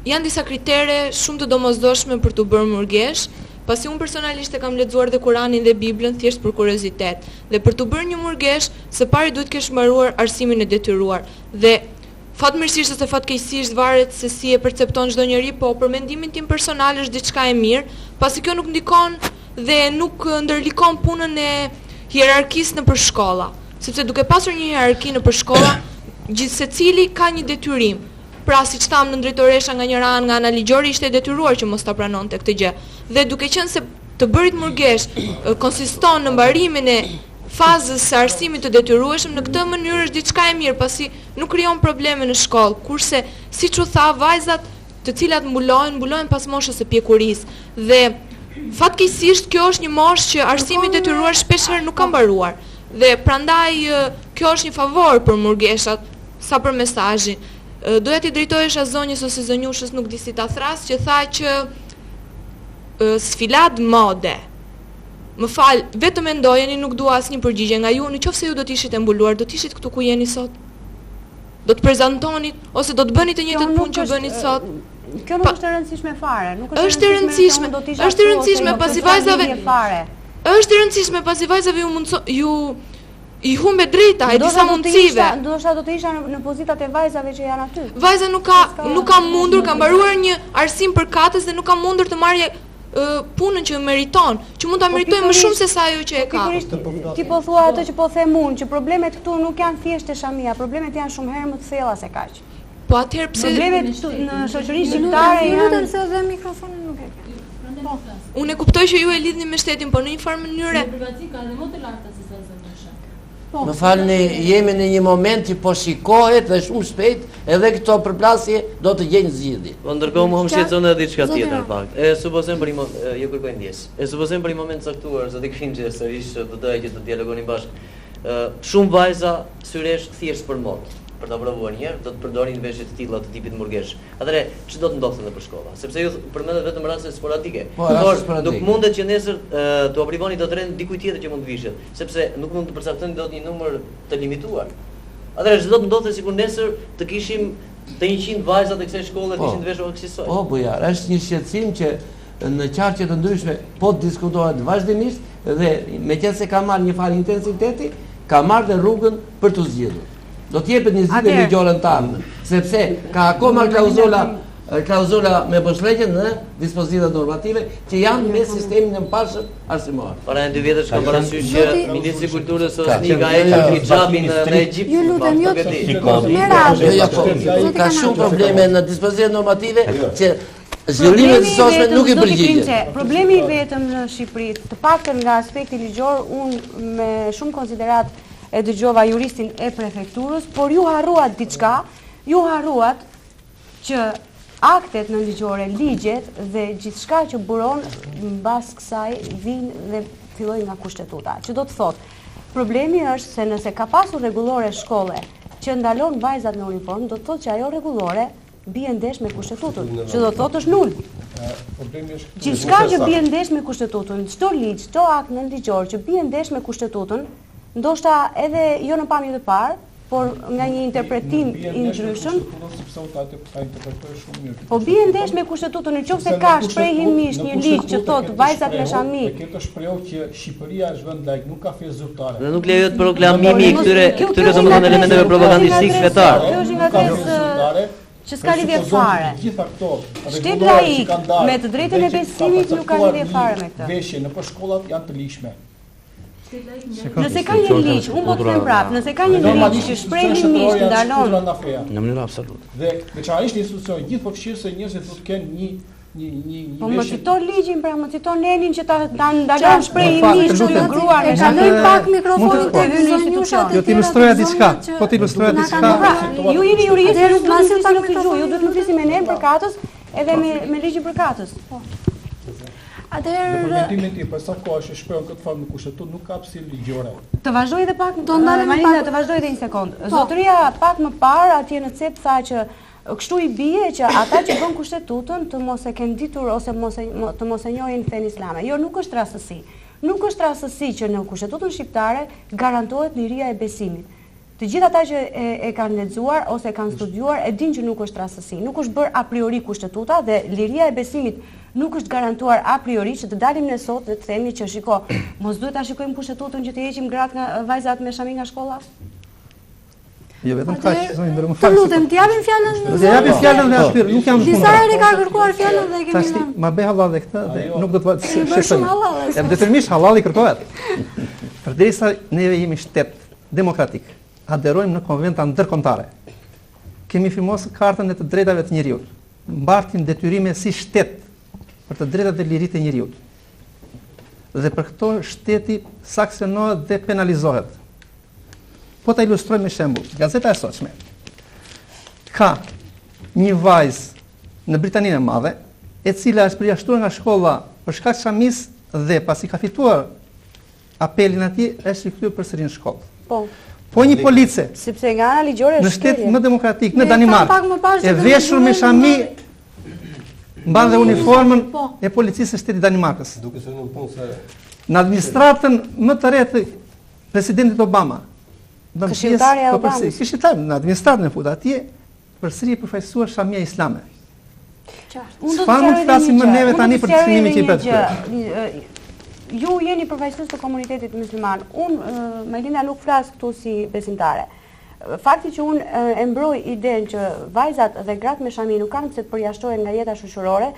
Janë disa kritere shumë të domosdoshme për të bërë murgesh, pasi unë personalisht e kam lexuar dhe Kuranin dhe Biblën thjesht për kuriozitet. Dhe për të bërë një murgesh, së pari duhet të kesh mbaruar arsimin e detyruar. Dhe fatmirësisht ose fatkeqësisht varet se si e percepton çdo njeri, po për mendimin tim personal është diçka e mirë, pasi kjo nuk ndikon dhe nuk ndërlikon punën e hierarkisë nëpër shkolla. Sepse duke pasur një hierarki nëpër shkolla, gjithsecili ka një detyrim. Pra, siç tham në drejtoresha nga njëra anë, nga ana ligjore ishte detyruar që mos ta pranonte këtë gjë. Dhe duke qenë se të bërit murgesh konsiston në mbarimin e fazës së arsimit të detyrueshëm, në këtë mënyrë është diçka e mirë, pasi nuk krijon probleme në shkollë, kurse siç u tha, vajzat të cilat mbulohen pas moshës së pjekurisë. Dhe fatkeqësisht kjo është një moshë që arsimi i detyruar shpeshherë nuk ka mbaruar. Dhe prandaj kjo është një favor për murgeshat, sa për mesazhin. Doja t'i drejtohesha zonjës ose zonjushës, nuk di si ta thras, që tha që sfilat mode. Më fal, vetëm mendojeni, nuk dua asnjë përgjigje nga ju, nëse ju do të ishit e mbuluar, do të ishit këtu ku jeni sot? Do të prezantonit ose do të bëni të njëjtën punë që bëni sot? Kjo nuk është e rëndësishme fare, është e rëndësishme, është e rëndësishme pasi vajzave është e rëndësishme pasi vajzave i humbe drejta e disa mundësive. Ndoshta do të isha në pozitat e vajzave që janë aty. Vajza nuk ka mundur, ka mbaruar një arsim përkatës dhe nuk ka mundur të marrë punën që meriton, që mund ta meritojë më shumë se sa ajo që e ka. Ti po thua atë që po them unë, që problemet këtu nuk janë thjesht e shamia, problemet janë shumë herë më të thella se kaq. Po atëherë pse problemet në shoqërinë shqiptare janë? Lutem se dhe mikrofonin nuk e ke. Unë e kuptoj që ju e lidhni me shtetin, por në një farë mënyrë privaci ka edhe më të larta se sa zëvendësha. Më falni, jemi në një moment që po shikohet dhe shumë shpejt edhe këto përplasje do të gjejnë zgjidhje. Po ndërkohë më shqetëson edhe diçka tjetër fakt. E supozojmë për ju kërkoj ndjes. E supozojmë për një moment caktuar, zoti Krimçi sërish do doja që të dialogonin bashkë. Shumë vajza syresh thjesht për mod. për ta provuar një herë, do të përdorin veshje të tilla të tipit murgesh. Atëherë, ç'do të ndodhte nëpër shkolla? Sepse ju përmendet vetëm raste sporadike. Por nuk mundet që nesër t'u aprivoni dot rend dikujt tjetër që mund të vishet, sepse nuk mund të përcaktojnë dot një numër të limituar. Atëherë ç'do të ndodhte sikur nesër të kishim të 100 vajza të kësaj shkolle të ishin të veshur kësaj. Po, bujar, është një shqetësim që në qarqe të ndryshme po diskutohet vazhdimisht dhe meqense ka marrë një farë intensiteti, ka marrë dhe rrugën për të zgjedhur. Do t'jepet një zgjidhje ligjore në tarmë, sepse ka akoma klauzula me bëshleqe në dispozitat normative që janë me sistemin e mbarshëm arsimor. Para 2 vjetësh kam parasysh që Ministri i Kulturës Osni ka hequr hijabin në Egjipt. Ju lutem, ka shumë probleme në dispozitat normative që zhvillimet e sosme nuk i përgjigjen. Problemi i vetëm në Shqipëri, të paktën nga aspekti ligjor, unë me shumë konsiderat e dëgjova juristin e prefekturës, por ju harruat diçka, ju harruat që aktet në ligjore, ligjet dhe gjithçka që buron mbas kësaj vinë dhe fillojnë nga kushtetuta. Që do të thotë, problemi është se nëse ka pasur rregullore shkolle që ndalon vajzat në uniform, do të thotë që ajo rregullore bie ndesh me kushtetutën, që do të thotë është nul. Gjithçka që bie ndesh me kushtetutën, çdo ligj, çdo akt nënligjor që bie ndesh me kushtetutën, ndoshta edhe jo në pamje të parë, por nga një interpretim i ndryshëm, po bie ndesh me kushtetutën, nëse ka shprehimisht një ligj që thotë vajzat me shami. Këtë shprehje që Shqipëria është vend laik, nuk ka fe zyrtare. Dhe nuk lejohet proklamimi i këtyre domethënë elementeve propagandistik fetar. Kjo është nga fesë që s'ka lidhje fare. Shteti laik me të drejtën e besimit nuk ka lidhje fare me këtë. Veshje në shkollat janë të lishme. Nëse ka një ligj, unë po të them prapë, nëse ka një ligj që shprehimisht ndalon në mënyrë absolute. Dhe veçanërisht institucioni gjithë po fshirë se njerëzit do të kenë një po më cito ligjin, pra më cito nenin që ta ndalon shprehimisht të gruar. E kaloj pak mikrofonin te institucioni. Do të ilustroja diçka. Po të ilustroja diçka. Ju jeni juristë, ju duhet të luftojë, ju duhet të flisni me ne për katës edhe me ligjin për katës. Në përmetimin tim, për sa kohë që shprehon këtë formë në kushtetutë, nuk ka hapësirë ligjore. Të vazhdoj edhe pak, Marina, të vazhdoj edhe një sekond. Zotëria pak më parë atje në cep tha që kështu i bie që ata që bën kushtetutën të mos e kenë ditur ose të mos e njohin fenë islame. Jo, nuk është rastësi. Nuk është rastësi që në kushtetutën shqiptare garantohet liria e besimit. Të gjithë ata që e kanë lexuar ose e kanë studiuar e dinë që nuk është rastësi. Nuk është bërë a priori kushtetuta dhe liria e besimit nuk është garantuar a priori që të dalim ne sot dhe të themi që shiko, mos duhet ta shikojmë kushtetutën që të heqim gratë nga vajzat me shami nga shkolla? Jo vetëm kaq, zonë ndërmë fal. Të lutem, të japim fjalën. Do të japim fjalën dhe aty, nuk jam shumë. Disa herë ka kërkuar fjalën dhe e kemi dhënë. Ma bëj hallall dhe këtë dhe nuk do të shqetësoj. Jam detyrimisht hallall i kërkohet. Përderisa neve jemi shtet demokratik, aderojmë në konventa ndërkombëtare. Kemi firmosur Kartën e të Drejtave të Njerëzit. Mbartim detyrime si shtet për të drejtat dhe liritë e njeriut. Dhe për këto shteti sanksionohet dhe penalizohet. Po ta ilustroj me shembull, Gazeta e sotshme ka një vajzë në Britaninë e Madhe, e cila është përjashtuar nga shkolla për shkak të shamisë dhe pasi ka fituar apelin atij, është rikthyer përsëri në shkollë. Po një police, sepse nga ana ligjore në shtet më demokratik, në Danimarkë, e veshur me shami mban dhe uniformën e policisë së shtetit Danimarkës. Në administratën më të re të presidentit Obama, këshilltari e Obamës, këshilltari në administratën e fut atje, përsëri e përfaqësuar shamia islame. Çfarë mund të flasim më neve tani për çmimin që i bëhet? Ju jeni përfaqësues të komunitetit musliman. Unë, Melinda, nuk flas këtu si besimtare. Fakti që unë e mbroj idenë që vajzat dhe gratë me shami nuk kanë pse të përjashtohen nga jeta shoqërore,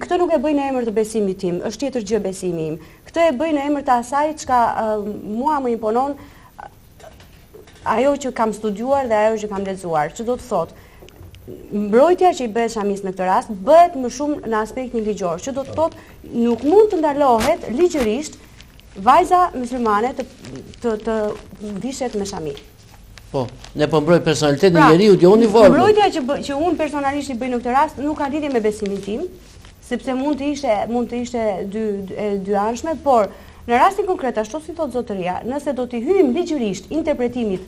këtë nuk e bëj në emër të besimit tim, është tjetër gjë besimi im. Këtë e bëj në emër të asaj çka mua më imponon, ajo që kam studiuar dhe ajo që kam lexuar. Që do të thotë, mbrojtja që i bëhet shamis në këtë rast bëhet më shumë në aspektin ligjor, që do të thotë nuk mund të ndalohet ligjërisht vajza muslimane të vishet me shami. Po, ne po mbroj personalitetin e njeriut, jo uniformën. Mbrojtja që unë personalisht i bëj në këtë rast nuk ka lidhje me besimin tim, sepse mund të ishte dy anshme, por në rastin konkret, ashtu si thot zotëria, nëse do t'i hyjmë ligjërisht interpretimit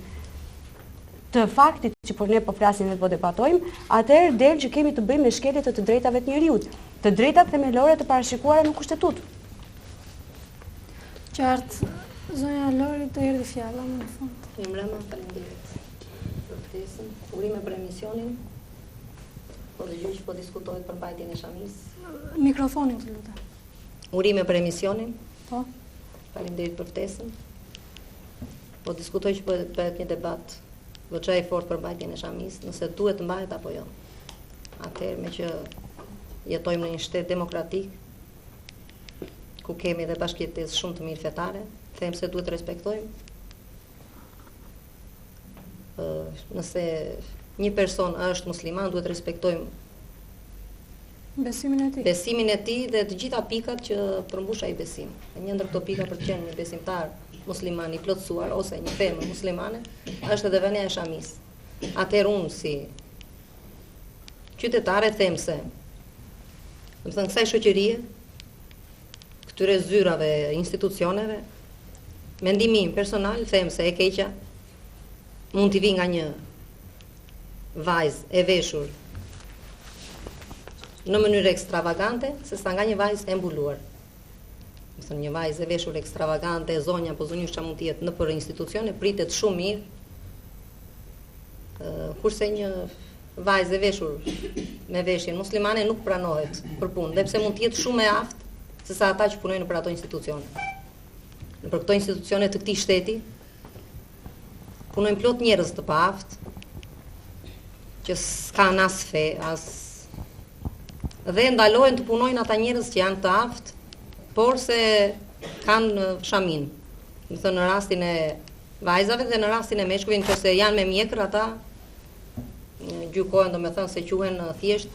të faktit që për ne po flasim dhe po debatojmë, atëherë del që kemi të bëjmë me shkelje të drejtave të njeriut, të drejtat themelore të parashikuara në kushtetut. Qartë, zonja Lori të erdhi fjalla më në fund. Mbrëma, faleminderit për ftesën, urime për emisionin, po dëgjoj që po diskutohet për mbajtjen e Shamis. Mikrofonin të lutem. Urime për emisionin. Po. Faleminderit për ftesën. Po diskutoj që po bëhet një debat veçaj fort për mbajtjen e Shamis, nëse duhet të mbahet apo jo. Atëherë me që jetojmë në një shtet demokratik, ku kemi edhe bashkëjetesë shumë të mirë fetare, them se duhet të respektojmë. Nëse një person është musliman, duhet të respektojmë besimin e tij dhe të gjitha pikat që përmbush ai besim. Një ndër këto pika për të qenë një besimtar musliman i plotësuar ose një femër muslimane është edhe vënia e Shamis. Atëherë unë si qytetare them se, do të thënë kësaj shoqërie, këtyre zyrave, institucioneve, mendimi im personal them se e keqja mund t'i vi nga një vajzë e veshur në mënyrë ekstravagante, sesa nga një vajzë e mbuluar. Një vajzë e veshur ekstravagante, zonja, po zonjush që mund t'jetë në për institucione, pritet shumë mirë, kurse një vajzë e veshur me veshjen muslimane nuk pranohet për punë, dhe pse mund t'jetë shumë e aftë, se sa ata që punojnë për ato institucione. Në për këto institucione të këtij shteti, punojnë plot njerëz të paaftë, që s'kan as fe, dhe ndalohen të punojnë ata njerëz që janë të aftë, por se kanë shamin. Do të thënë në rastin e vajzave dhe në rastin e meshkujve, nëse janë me mjekër, ata gjykohen, domethënë se quhen thjesht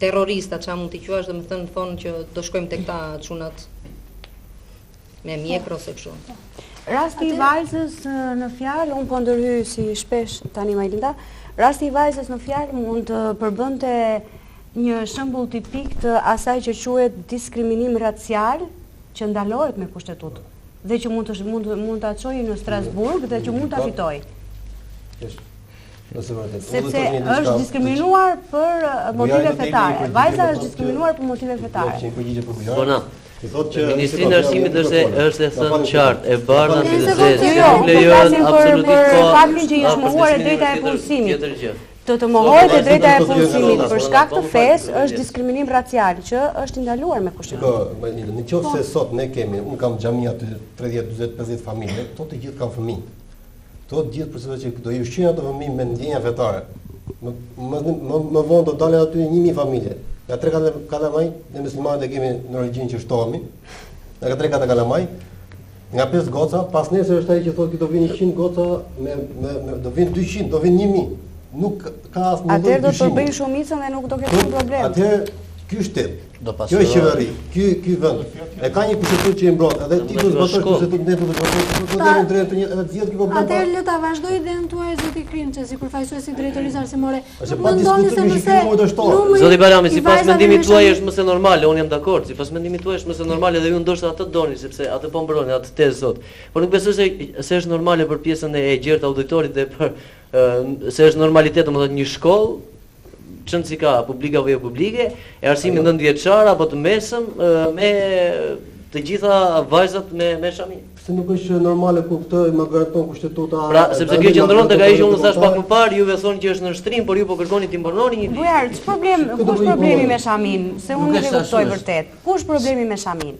terrorista, çfarë mund t'i quash, domethënë thonë që do shkojmë tek ta çunat me mjekër ose kështu. Rasti i vajzës në fjalë, unë po ndërhyj si shpesh tani Majlinda, rasti i vajzës në fjalë mund të përbënte një shembull tipik të asaj që quhet diskriminim racial, që ndalohet me kushtetut dhe që mund ta çojë në Strasburg dhe që mund ta fitojë. Sepse është diskriminuar për motive fetare. Vajza është diskriminuar për motive fetare. Bona. Ministri i Arsimit është e thënë qartë, e bardha mbi të zezë, nuk lejohet absolutisht për faktin që është mohuar e drejta e punësimit. Të mohohet e drejta e punësimit për shkak të fesë është diskriminim racial që është ndaluar me kushtetut. Në qoftë se sot ne kemi, unë kam xhamia të 30, 40, 50 familje, këto të gjithë kanë fëmijë. Këto të gjithë përse që do i ushqejnë ato fëmijë me ndjenja fetare. Më vonë do dalin aty 1000 familje. Nga 3 kalamaj, ne muslimanët e kemi në origjinë që shtohemi. Nga 3 kalamaj, nga 5 goca, pas nesër është ai që thotë që do vinë 100 goca do vinë 200, do vinë 1000. Nuk ka asnjë lloj. Atëherë do të bëjnë shumicën dhe nuk do ketë shumë problem. Atëherë ky shtet, kjo qeveri, ky vend, e ka një kushtetut që i mbron, edhe ti do të zbatosh kushtetutin, ne do të zbatojmë, do të kemi drejtë të zgjidhë ky problem. Atëherë le ta vazhdoj idenë tuaj zoti Krimçe, si përfaqësuesi drejtorisë arsimore. Nuk mendoni se nëse Zoti Barami, sipas mendimit tuaj është më se normale, unë jam dakord, sipas mendimit tuaj është më se normale dhe ju ndoshta atë doni sepse atë po mbroni atë tezë sot. Por nuk besoj se është normale për pjesën e gjerë të auditorit dhe për se është normalitet, domethënë një shkollë qënë si ka publika apo jo publike, e arsimi 9 vjeçar apo të mesëm me të gjitha vajzat me shami. Se nuk është normale ku këtë më garanton kushtetuta. Pra, sepse kjo qëndron tek ajo që unë thash pak më parë, juve thonë që është në shtrim, por ju po kërkoni ti mbaroni një. Bujar, kush problemi me shamin? Se unë nuk e kuptoj vërtet. Kush problemi me shamin?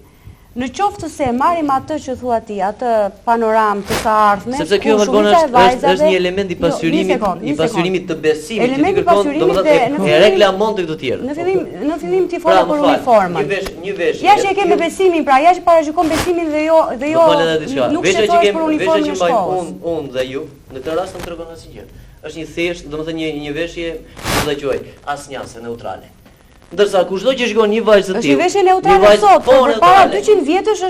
Në qoftë se marrim atë që thua ti, atë panoram të së ardhmes, sepse kjo vërgon është një element i pasyrimit të besimit, elementi i pasyrimit dhe e reklamon të këto tjerë. Në fillim ti fola për uniformën. Një veshje. Ja që e ke me besimin, pra ja që parashikon besimin dhe jo nuk shetohesh për uniformën e shkollës. Unë dhe ju, në këtë rast më tregon asnjë gjë. Është një thjesht, domethënë një veshje, do ta quaj, asnjëse neutrale. Ndërsa kushdo që shkon një vajzë të tillë. Është një veshje neutrale sot, por para 200 vjetësh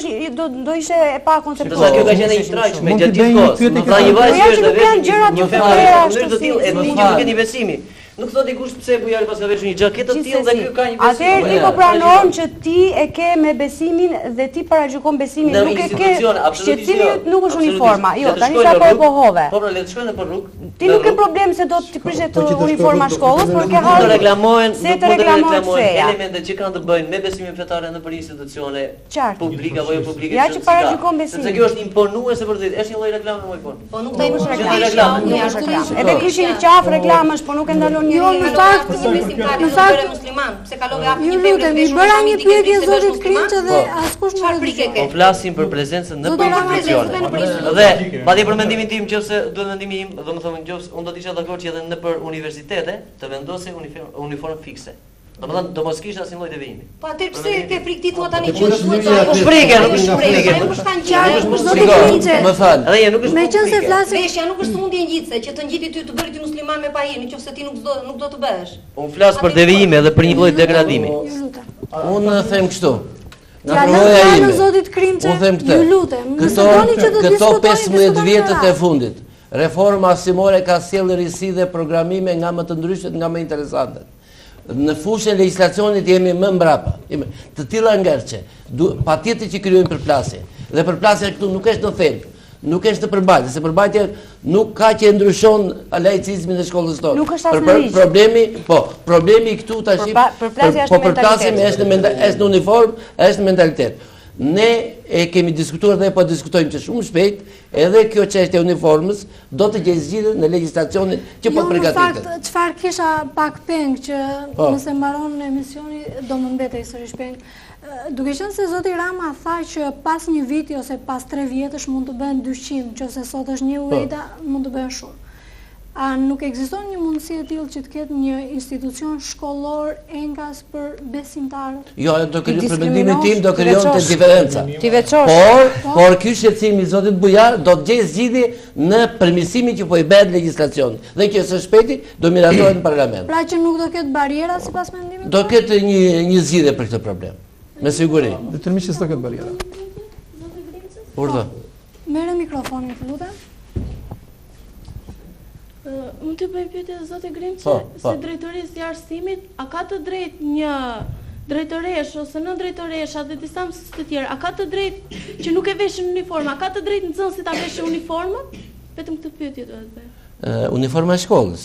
do ishte e pa konceptuar. Ndërsa kjo ka qenë një trajtshme gjatë gjithë kohës. Pra një vajzë është veshje një femër të tillë e di që nuk keni besimi. Nuk thot dikush pse bujari pas ka veshur një xhaketë të tillë dhe ky ka një besim. Atëherë ti po pranon që ti e ke me besimin dhe ti paragjykon besimin, nuk e ke shqetësimin nuk është uniforma. Jo, tani sa po e pohove. Po pra le të shkojnë nëpër rrugë. Ti nuk ke problem se do të prishet uniforma shkollës, por ke hallë. Se të reklamohen elementet që kanë të bëjnë me besimin fetare nëpër institucione publike apo jo publike. Ja që paragjykon besimin. Sepse kjo është imponuese vërtet. Është një lloj reklame më vonë. Po nuk themi reklamë. Edhe kishin qaf reklamash, po nuk e ndalon njëri. Jo, në fakt, musliman, pse kalove hap një pemë. Mi bëra një pyetje zotit Krinçë dhe askush nuk e di. Po flasim për prezencën në institucione. Dhe madje për mendimin tim nëse duhet mendimi im, domethënë nëse unë do të isha dakord që edhe nëpër universitete të vendosin uniformë fikse. Domethënë do mos kishte asnjë lloj devijimi. Po atëherë pse ke frikë ti thua tani që nuk frikë, nuk është frikë. Nuk është kanë qartë, zotit Krinçë. Më fal. Edhe ja nuk është. Meqense flasim, veshja nuk është mundje ngjitse që të ngjiti ty të bëri ti musliman me pahin, nëse ti nuk do të bëhesh. Unë flas për devijime dhe për një lloj degradimi. Unë them kështu. Ja lënë zotit Krinçë. Unë them këtë. Ju lutem, nëse doni që të diskutoni këto 15 vjetët e fundit, reforma arsimore ka sjellë risi dhe programime nga më të ndryshmet, nga më interesante. Në fushën e legjislacionit jemi më mbrapa. Të tilla ngerçe, patjetër që krijojnë përplasje. Dhe përplasja këtu nuk është në thelb, nuk është në përballje, se përballja nuk ka që ndryshon laicizmin e shkollës tonë. Nuk është as në ligj. Problemi këtu tash po përplasim është në uniform, është në mentalitet. Ne e kemi diskutuar dhe po diskutojmë që shumë shpejt edhe kjo çështje e uniformës do të gjejë zgjidhje në legjislacionin që po përgatitet. Në fakt, çfarë kisha pak peng që nëse mbaron emisioni do më mbetej sërish peng. Duke qenë se zoti Rama tha që pas një viti ose pas 3 vjetësh mund të bëhen 200, nëse sot është një UEDA mund të bëhen shumë. A nuk ekziston një mundësi e tillë që të ketë një institucion shkollor engas për besimtarët? Jo, do krijon për mendimin tim do krijon të diferenca. Ti veçosh. Por ky shqetësim i zotit Bujar do të gjejë zgjidhje në përmirësimin që po i bëhet legjislacion. Dhe që së shpejti do miratohet në parlament. Pra që nuk do ketë bariera sipas mendimit? Do ketë një zgjidhje për këtë problem. Me siguri. Detyrimisht s'do ketë bariera. Urdhë. Merë mikrofonin, të lutem. Unë të bëj pyetje zotë Grimçë, se drejtorisë e arsimit, a ka të drejtë një drejtoresh ose në drejtoresha dhe disa mësues të tjerë, a ka të drejtë që nuk e veshin uniformë, a ka të drejtë nxënësit ta veshin uniformën? Vetëm këtë pyetje do të bëj. Uniforma e shkollës.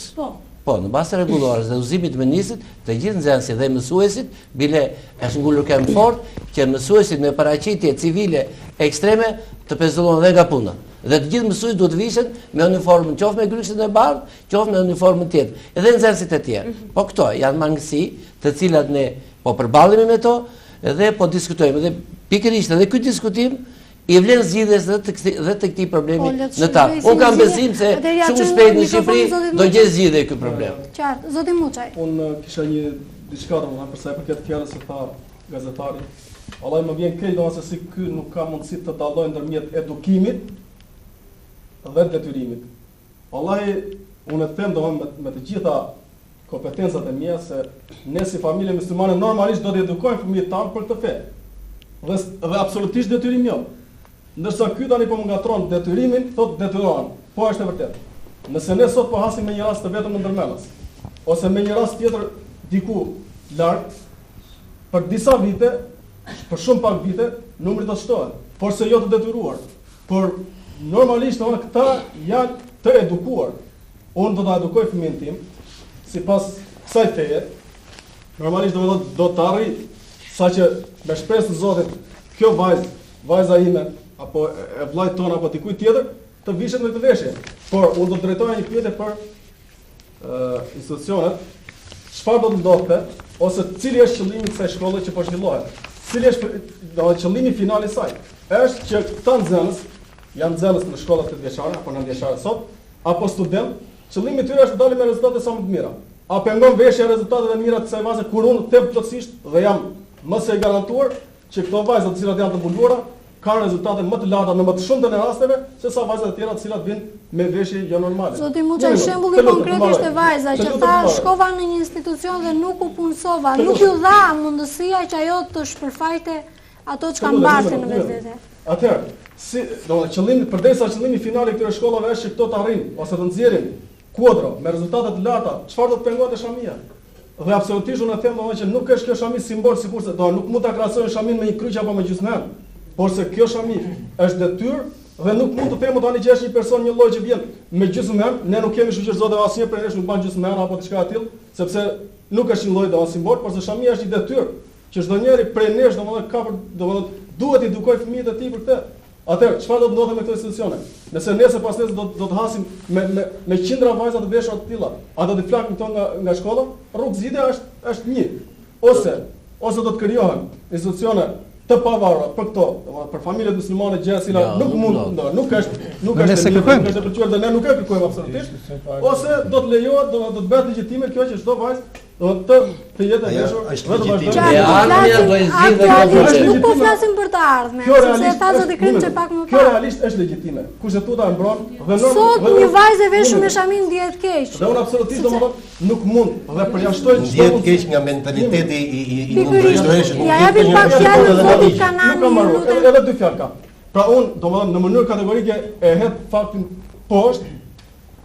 Po, në bazë rregullore dhe udhëzimit të ministrit, të gjithë nxënësit dhe mësuesit, bile është ngulur këmbë fort që mësuesit me paraqitje civile ekstreme të pezullohen dhe nga puna. Dhe të gjithë mësuesit duhet të vishen me uniformën, qoftë me gryksën e bardhë, qoftë me uniformën tjetër. Edhe nxënësit e tjerë. Po këto janë mangësi, të cilat ne po përballemi me to dhe po diskutojmë. Dhe pikërisht edhe ky diskutim i vlen zgjidhjes dhe të këtij problemi në ta. Unë kam besim se shumë shpejt në Shqipëri do gjej zgjidhje ky problem. Qartë, zoti Muçaj. Unë kisha një diçka domethënë për sa i përket fjalës së tha gazetari. Vallai më vjen keq domosë si ky nuk ka mundësi të dallojë ndërmjet edukimit dhe detyrimit. Vallai unë them domosë me të gjitha kompetencat e mia se ne si familje muslimane normalisht do të edukojmë fëmijët tanë për këtë fe. Dhe absolutisht detyrim jo. Ndërsa ky tani po më ngatron detyrimin, thotë detyrohen. Po është e vërtetë. Nëse ne sot po hasim me një rast të vetëm në Ndërmellas, ose me një rast tjetër diku lart, për disa vite, për shumë pak vite, numri do të shtohet, por se jo të detyruar. Por normalisht këta janë të edukuar. Unë do ta edukoj fëmijën tim sipas kësaj feje. Normalisht do të arrijë saqë me shpresën e Zotit kjo vajza ime apo e vllajt ton apo dikujt tjetër të vishet me këtë veshje. Por unë do të drejtoja një pyetje për institucionet. Çfarë do të ndodhte ose cili është qëllimi i kësaj shkolle që po zhvillohet? Cili është qëllimi final i saj? Është që këta nxënës janë nxënës në shkollat 8-vjeçare apo 9-vjeçare sot, apo student, qëllimi i tyre është të dalin me rezultate sa më të mira. A pengon veshja rezultatet e mira të kësaj vajze kur unë them plotësisht dhe jam më së garantuar që këto vajza të cilat janë të mbuluara kanë rezultate më të larta në më të shumtën e rasteve se sa vajzat e tjera të cilat vinë me veshje jo normale. Zoti Muçaj, shembulli konkret është e vajza që tha shkova në një institucion dhe nuk u punësova, nuk ju dha mundësia që ajo të shpërfaqte ato çka mbarte në vetvete. Atëherë, qëllimi përdesa qëllimi final i këtyre shkollave është që këto të arrijnë ose të nxjerrin kuadro me rezultate të larta, çfarë do të pengohet e shamia? Dhe absolutisht unë them domosdoshmë që nuk është kjo shami simbol sikurse do nuk mund ta krahasojmë shamin me një kryq apo me gjysmën, por se kjo shami është detyrë dhe nuk mund të themi tani që është një person një lloj që vjen me gjysmën, ne nuk kemi shoqërzor dhe asnjë prej nesh nuk bën gjysmën apo diçka e tillë, sepse nuk është një lloj domosdoshmë simbol, por se shamia është një detyrë që çdo njeri prej nesh domosdoshmë duhet i edukoj fëmijët e tij për këtë. Atëherë, çfarë do të ndodhë me këto institucione? Nëse nesër pas nesër do të hasim me qindra vajza të veshura të tilla, a do të flakën këto nga shkolla? Rrugë zgjidhja është një. Ose do të krijohen institucione të pavarura për këto, për familjet muslimane gjëra që nuk mund, nuk është për ne nuk e kërkojmë absolutisht. Ose do të lejohet, do të bëhet legjitime kjo që çdo vajzë të jetë e veshur Nuk po flasim për të ardhmen, sepse tha zoti Krim që pak më parë. Kjo realisht është legjitime. Kushtetuta e mbron dhe sot një vajzë e veshur me shamin ndihet keq. Dhe unë absolutisht domethënë nuk mund dhe përjashtoj ndihet keq nga mentaliteti i ndërshërshëm. Ja japim pak fjalën zotit Kanani. Edhe dy fjalë kam. Pra unë domethënë në mënyrë kategorike e hedh faktin poshtë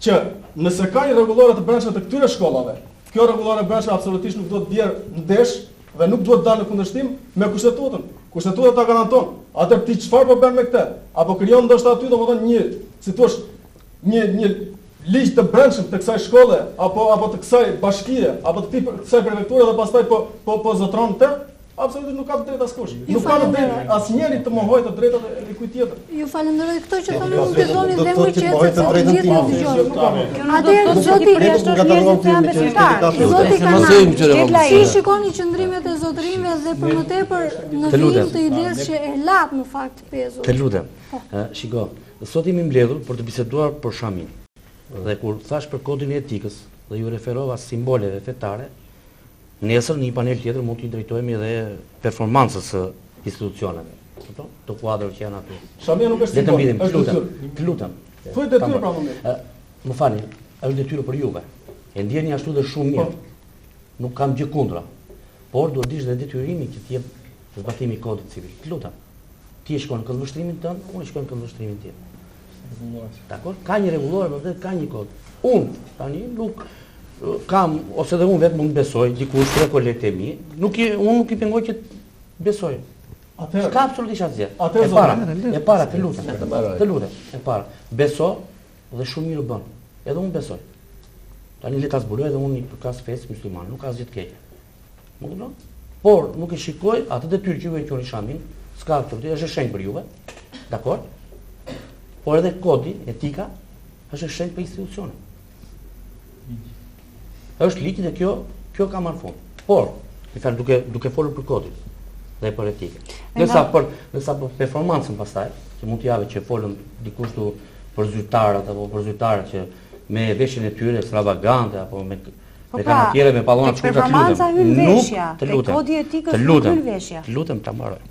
që nëse ka një rregullore të brendshme të këtyre shkollave, kjo rregullore e brendshme absolutisht nuk duhet bjerë ndesh dhe nuk duhet dalë në kundërshtim me kushtetutën. Kushtetuta ta garanton. Atë ti çfarë po bën me këtë? Apo krijon ndoshta aty domethënë një, si thua, një ligj të brendshëm të kësaj shkolle apo të kësaj bashkie, apo të kësaj prefekture dhe pastaj po zotron të? Absolutisht nuk ka të drejtë askush. Nuk ka të drejtë asnjëri të mohojë të drejtat e kujt tjetër. Ju falenderoj këto që thonë mund të doni dhe më qetë se të gjithë e dëgjojnë. Atëherë zoti është njerëzit janë besimtar. Zoti Kanani, si shikoni qëndrimet e zotërinjve dhe për më tepër në vijim të idesë që e lat në fakt pezut. Të lutem. Shiko, sot jemi mbledhur për të biseduar për shamin. Dhe kur thash për kodin e etikës dhe ju referova simboleve fetare, nesër në një panel tjetër mund t'i drejtojmë edhe performancës së institucioneve, të kuadrëve që janë aty. Shamia nuk është simbol, është detyrë. Të lutem. Thuaj detyrë pra më. Më falni, është detyrë për juve. E ndjeni ashtu dhe shumë mirë. Nuk kam gjë kundra. Por duhet dish dhe detyrimi që të jep zbatimi i kodit civil. Të lutem. Ti e shkon në këndvështrimin tënd, unë shkoj në këndvështrimin tim. Dakor? Ka një rregullore, por ka një kod. Unë tani nuk kam, ose dhe unë vetë mund besoj, dikush tre kolegët e mi, unë nuk i pengoj që besoj. Ka absolutisht asgjë. E para, të lutem, e para. Beso dhe shumë mirë bën. Edhe unë besoj. Tani le ta zbuloj edhe unë për kas fesë muslimane, nuk ka asgjë të keqe. Më kupton? Por nuk e shikoj atë detyrë që ju e quani shamin, s'ka absolutisht, është shenjë për juve. Dakor? Por edhe kodi, etika, është shenjë për institucionet. Është ligj dhe kjo ka marrë fund. Por, duke folur për kodin dhe për etikën. Nësa për performancën pastaj, që mund t'jave që folën dikush për zyrtarët apo për zyrtarët që me veshjen e tyre ekstravagante apo me kanatiere me pallona të shkurtra të lutem. Të lutem ta mbaroj.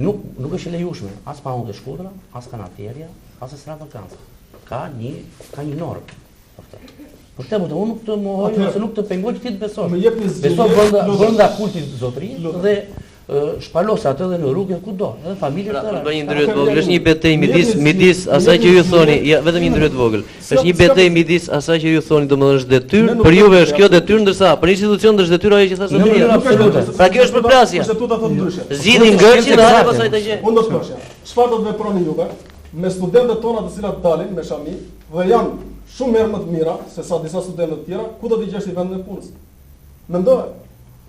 Nuk është e lejueshme as pallona të shkurtra, as kanatierja, as ekstravaganca. Ka një normë. Për këtë unë nuk të mohoj ose nuk të pengoj që ti të besosh. Beso brenda kultit zotërisë dhe shpalos atë edhe në rrugë kudo, edhe familjet tëra. Bëj një ndërhyrje të vogël, është një betejë midis asaj që ju thoni, vetëm një ndërhyrje të vogël. Është një betejë midis asaj që ju thoni, domethënë është detyrë, për juve është kjo detyrë, ndërsa për institucionin është detyrë ajo që thashë zotëria. Pra kjo është përplasje. Zgjidhni ngërçin dhe hajde pastaj të gjë. Unë do të thosh, çfarë do të veproni juve me studentët tona të cilat dalin me shami dhe janë shumë herë më të mira se sa disa studentë të tjera, ku do t'i gjesh i vendin e punës? Mendoje.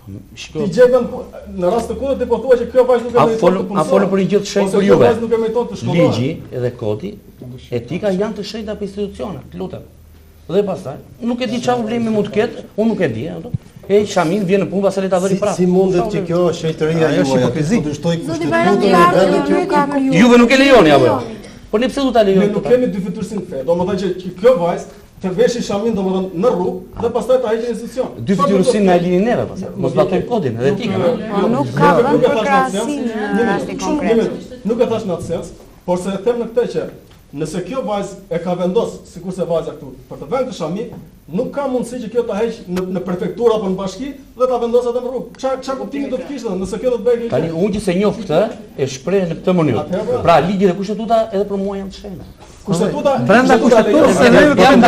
Ti gjen në rast të kodit ti po thua që kjo vajzë nuk e meriton të punojë. A folën për një gjë të shenjtë për juve. Ligji edhe kodi, etika janë të shenjta për institucionet, të lutem. Dhe pastaj, nuk e di çfarë problemi mund të ketë, unë nuk e di, e shamin vjen në punë pastaj ta vëri prapë. Si mundet që kjo shejtëria juaj të ndryshtojë kushtetutin? Juve nuk e lejoni apo? Po ne pse do ta lejojmë? Ne nuk kemi dy fytyrësi në fe. Domethënë që kjo vajzë të veshi shamin domethënë në rrugë dhe pastaj ta heqë institucion. Dy fytyrësi na lini neve pastaj. Mos zbatojmë kodin edhe etikën. Nuk ka vend për krahasim në rastin konkret. Nuk e thash në atë sens, por se e them në këtë që nëse kjo vajzë e ka vendosur sikurse vajza këtu për të vënë shami, nuk ka mundësi që kjo ta heqë në prefekturë apo në bashki dhe ta vendosë atë në rrugë. Çfarë kuptimi do të kishte nëse kjo do të bëjë? Tani unë që se njoh këtë e shpreh në këtë mënyrë. Pra ligji dhe kushtetuta edhe për mua janë të shenjta. Brenda kushtetutës se ne kemi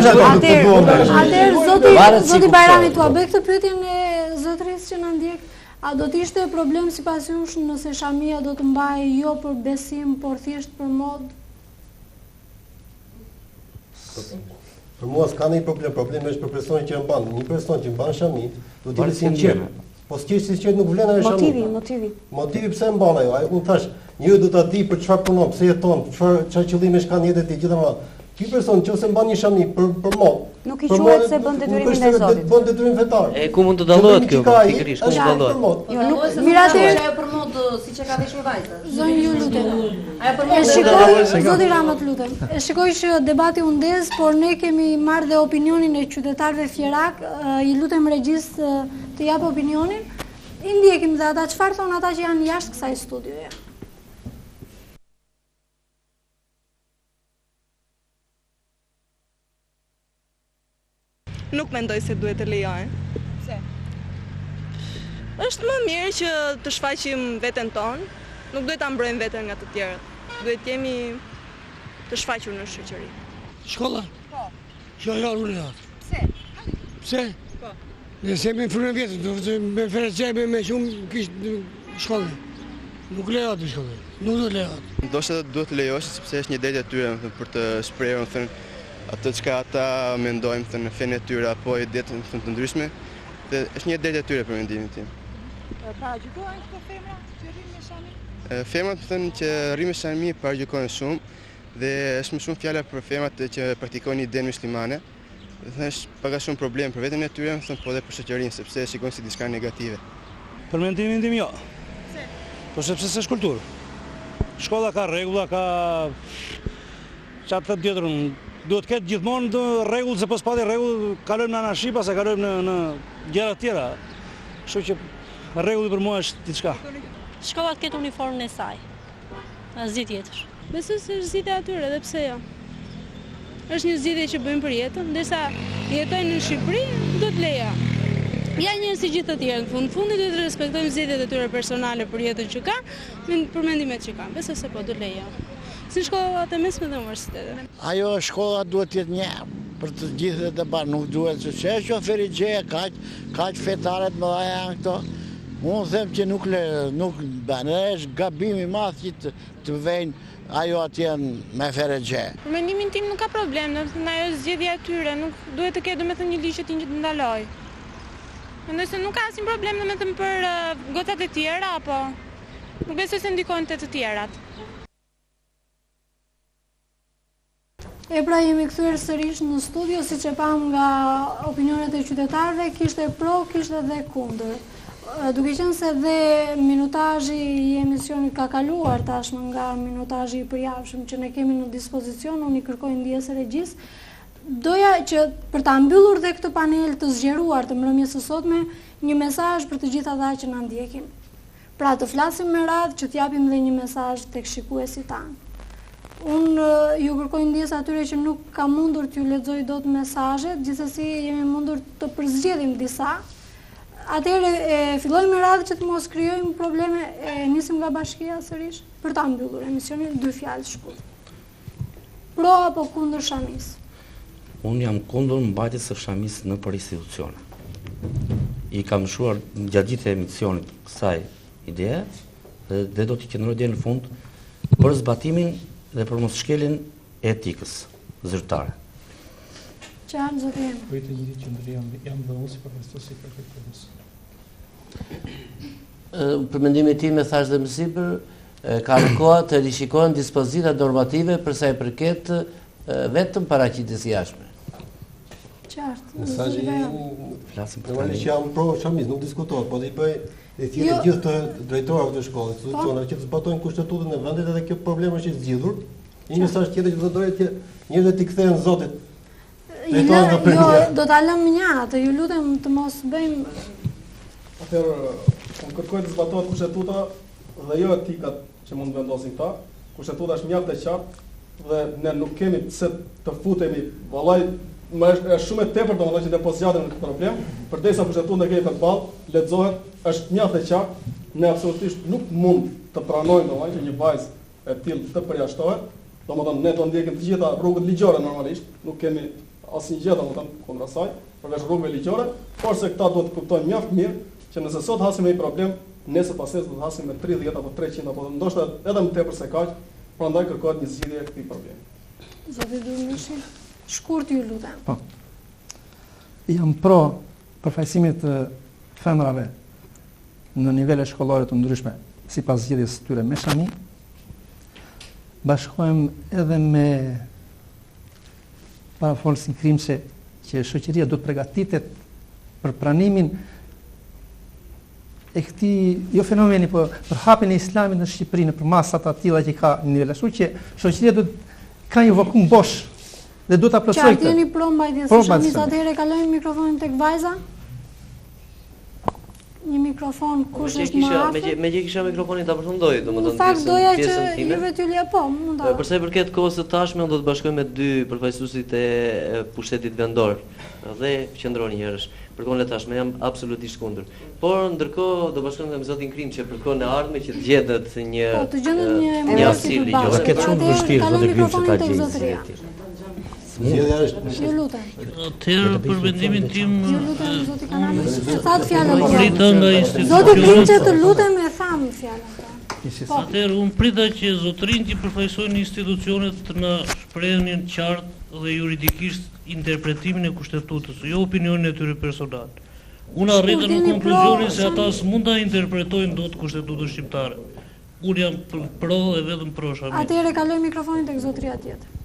Atëherë zoti Bajrami tua bëj këtë pyetjen e zotërisë që na ndjek. A do të ishte problem sipas jush nëse shamia do të mbajë jo për besim, por thjesht për mod? Për mua s'ka ndonjë problem, problemi është për personin që e mban. Një person që mban shami, do të jetë sinqert. Po s'ke sinqert nuk vlen ajo shami. Motivi pse e mban ajo? Unë thash, njëri do ta di për çfarë punon, pse jeton, çfarë qëllimi ka në jetën e gjithë. Ky person nëse mban një shami për mod, nuk i quhet se bën detyrimin ndaj Zotit. Bën detyrim fetar. E ku mund të dallohet kjo pikërisht, ku dallohet? Jo, nuk është ajo për mod siç e ka veshur vajza. Zonjë ju lutem. Ajo për E shikoj, zoti Rama të lutem. E shikoj që debati u ndez, por ne kemi marrë dhe opinionin e qytetarëve fjerak. I lutem regjist të jap opinionin. I ndjekim dhe ata çfarë thon ata që janë jashtë kësaj studioje. Nuk mendoj se duhet të lejohen. Pse? Është më mirë që të shfaqim veten tonë, nuk duhet ta mbrojmë veten nga të tjerët. Duhet jemi të shfaqur në shoqëri. Shkolla? Po. Jo, unë lejohet. Pse? Pse? Po. Nëse me frymën vjetën, do të me ferëçe me shumë kish shkollën. Nuk lejohet shkolla. Nuk do lejohet. Ndoshta duhet të lejosh sepse është një drejtë e tyre për të shprehur atë çka ata mendojnë në fenë e tyre apo idetë të ndryshme, dhe është një drejtë e tyre për mendimin tim. Paragjykojnë këto femra që rrinë me shami? Femrat thënë që rrinë me shami paragjykojnë shumë dhe është më shumë fjala për femrat që praktikojnë idenë muslimane. Dhe është pak a shumë problem për veten e tyre, thënë po edhe për shoqërinë sepse e shikojnë si diçka negative. Për mendimin tim jo. Pse? Po sepse s'është kulturë. Shkolla ka rregulla, ka çfarë të tjetrën. Duhet të ketë gjithmonë rregull, se pas pati rregull kalojmë në anarshi, pastaj kalojmë në gjëra të tjera. Kështu që rregulli për mua është diçka. Shkolla të ketë uniformën e saj. Asgjë tjetër. Besoj se është zgjidhja e tyre, edhe pse jo. Është një zgjidhje që bëjmë për jetën, ndërsa jetojnë në Shqipëri, do të leja. Ja njerëz si gjithë të tjerë, në fundit duhet të respektojmë zgjedhjet e tyre personale për jetën që kanë, për mendimet që kanë. Besoj se po do të leja. Si shkollat e mesme dhe universitetet. Ajo shkolla duhet të jetë një për të gjithë të bashkë, nuk duhet që është oferi gjeja, kaq fetaret më dhaja janë këto. Unë them që nuk bën, është gabim i madh që të vejnë ajo atje me fere gje. Për mendimin tim nuk ka problem, në ajo zgjedhja e tyre, nuk duhet të ketë domethënë një ligj që të ndaloj. Mendoj se nuk ka asnjë problem domethënë për gocat e tjera apo nuk besoj se ndikojnë te të tjerat. E pra jemi kthyer sërish në studio, siç e pam nga opinionet e qytetarëve, kishte pro, kishte dhe kundër. Duke qenë se dhe minutazhi i emisionit ka kaluar tashmë nga minutazhi i përjavshëm që ne kemi në dispozicion, unë i kërkoj ndjes regjis, doja që për ta mbyllur dhe këtë panel të zgjeruar të mbrëmjes së sotme, një mesazh për të gjithë ata që na ndjekin. Pra të flasim me radhë që t'japim dhe një mesazh tek shikuesit tanë. Unë ju kërkoj ndjes atyre që nuk ka mundur t'ju lexoj dot mesazhet, gjithsesi jemi mundur të përzgjedhim disa. Atëherë fillojmë me radhë që të mos krijojmë probleme, nisim nga bashkia sërish për ta mbyllur emisionin, dy fjalë shkurt. Pro apo kundër shamis? Unë jam kundër mbajtjes së shamis në për institucione. I kam shuar gjatë gjithë emisionit kësaj ide dhe do t'i qëndroj deri në fund për zbatimin dhe për mos shkeljen e etikës zyrtare. Qartë, zoti jam. Pritë një ditë që jam dhe unë si përfestuesi për këtë punës. Për mendimin tim e thash dhe më sipër, ka kohë të rishikohen dispozita normative për sa i përket vetëm paraqitjes jashtme. Qartë. Mesazhi flasim për normalisht jam pro shamis, nuk diskutohet, po i bëj e thjesht gjithë të drejtorëve të shkollës, institucioneve që zbatojnë kushtetutën e vendit, edhe kjo problem është i zgjidhur. Një mesazh tjetër që do doja që njerëzit të kthehen Zotit. Jo, do ta lëm një atë, ju lutem të mos bëjmë. Atëherë, unë kërkoj të zbatohet kushtetuta dhe jo etikat që mund të vendosin këta. Kushtetuta është mjaft e qartë dhe ne nuk kemi pse të futemi, vallai është shumë e tepër domethënë që ne po zgjatem në këtë problem, përdesë kushtetuta ne kemi përballë, lexohet, është mjaft e qartë, ne absolutisht nuk mund të pranojmë domethënë që një vajzë e tillë të përjashtohet Domethënë ne do ndjekim të gjitha rrugët ligjore normalisht, nuk kemi asnjë gjë domethënë kundër asaj, përveç rrugëve ligjore, por se këta duhet të kuptojnë mjaft mirë që nëse sot hasim me një problem, nesër pastaj do të hasim me 30 apo 300 apo ndoshta edhe më tepër se kaq, prandaj kërkohet një zgjidhje e këtij problemi. Zoti Durmushi, shkurt ju lutem. Po. Jam pro përfaqësimit të femrave në nivele shkollore të ndryshme, sipas zgjedhjes tyre me shani. Bashkohem edhe me parafolsin Krimçe që shoqëria duhet përgatitet për pranimin e këtij jo fenomeni, por për hapjen e islamit në Shqipëri në masat të tilla që ka në nivel ashtu që shoqëria duhet ka një vakum bosh dhe duhet ta plotësojë këtë. Qartë jeni pro mbajtjes së shamis, atëherë kalojmë mikrofonin tek vajza. Një mikrofon, kush është më afër? Me që kisha mikrofonin ta përfundoj, domethënë në fakt doja që juve t'ju lja po, mund ta. Përsa i përket kohës së tashme, do të bashkoj me dy përfaqësuesit e pushtetit vendor dhe qëndroni njerësh. Për kohën e tashme jam absolutisht kundër. Por ndërkohë do bashkojmë me zotin Krimçe për kohën e ardhme që të gjendet një aftësi ligjore. Këtë shumë vështirë zotin Krimçe ta gjejë. Ju lutem. Atëherë për vendimin tim Zoti Krimçe të lutem e tham fjalën. Atëherë unë prita që zotërinj të përfaqësojnë institucionet të na shprehin qartë dhe juridikisht interpretimin e kushtetutës, jo opinionin e tyre personal. Unë arritëm në konkluzionin se ata s'mund ta interpretojnë dot kushtetutën shqiptare. Unë jam pro dhe vetëm pro shamis. Atëherë kaloj mikrofonin tek zotëria tjetër.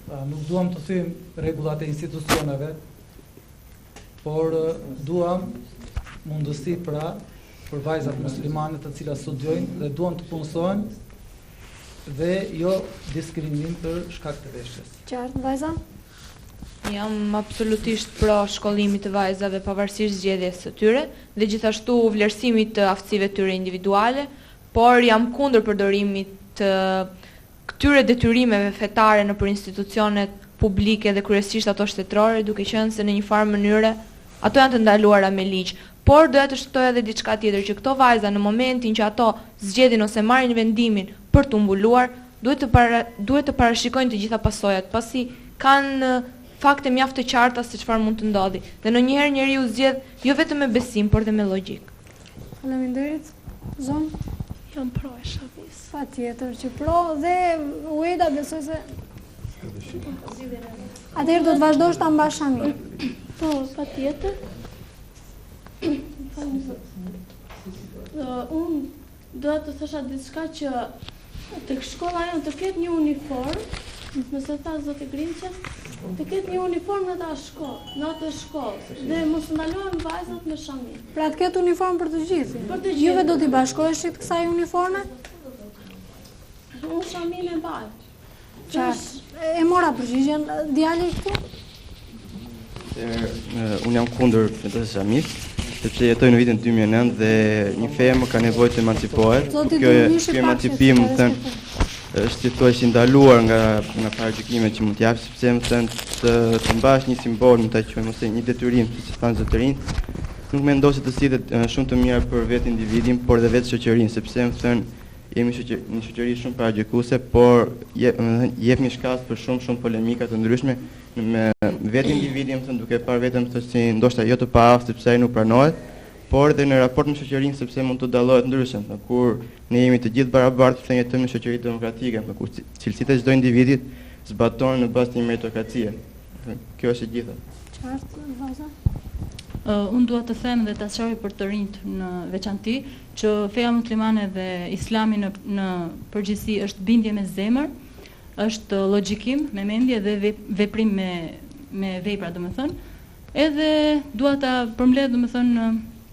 Nuk duam të them rregullat e institucioneve, por duam mundësi për vajzat muslimane të cilat studiojnë dhe duan të punësojnë dhe jo diskriminim për shkak të veshjes. Qartë, vajza? Jam absolutisht pro shkollimit të vajzave pavarësisht zgjedhjes së tyre dhe gjithashtu vlerësimit të aftësive tyre individuale, por jam kundër përdorimit të këtyre detyrimeve fetare në për institucionet publike dhe kryesisht ato shtetërore, duke qenë se në një farë mënyre ato janë të ndaluara me ligj. Por doja të shtoja edhe diçka tjetër, që këto vajza në momentin që ato zgjedhin ose marrin vendimin për të mbuluar, duhet të parashikojnë të gjitha pasojat, pasi kanë fakte mjaft të qarta se çfarë mund të ndodhi. Dhe ndonjëherë njeriu zgjedh jo vetëm me besim, por dhe me logjik. Faleminderit. Zon, jam pro e shamis. Patjetër që pro dhe Ueda besoj se atëherë do të vazhdosh ta mbash shamin. Po, patjetër. Unë doja të thosha diçka që tek shkolla jonë të ketë një uniform, nëse tha zoti Krimçe, të ketë një uniform në atë shkollë dhe mos ndalohen vajzat me shamin. Pra të ketë uniform për të gjithë. Për të gjithë. Juve do t'i bashkoheshit kësaj uniforme? Unë shamin e mbaj. E mora përgjigjen djali këtu? Unë jam kundër fetës së shamis, sepse jetoj në vitin 2009 dhe një femër ka nevojë të emancipohet. Kjo emancipim, më thënë, është thjesht i ndaluar nga paragjykimet që mund t'jap, sepse më thënë të mbash një simbol, mund ta quajmë ose një detyrim, siç thanë zotërinë, nuk mendoj se të sillet shumë të mirë për vetë individin, por dhe vetë shoqërinë, sepse më thënë jemi një shoqëri shumë paragjykuese, por jep një shkallë për shumë polemika të ndryshme me vetë individin, më thënë, duke parë vetëm si ndoshta jo të paaftë sepse ai nuk pranohet, por dhe në raport me shoqërinë sepse mund të dallohet ndryshe, kur ne jemi të gjithë barabartë, thënë jetojmë në shoqëri demokratike, ku cilësitë e çdo individit zbatohen në bazë të një meritokracie. Kjo është e gjitha. Qartë, vajza? Unë dua të them dhe ta sqaroj për të rinjt në veçanti që feja muslimane dhe islami në përgjithësi është bindje me zemër, është logjikim me mendje dhe veprim me vepra, domethënë. Edhe dua ta përmbledh domethënë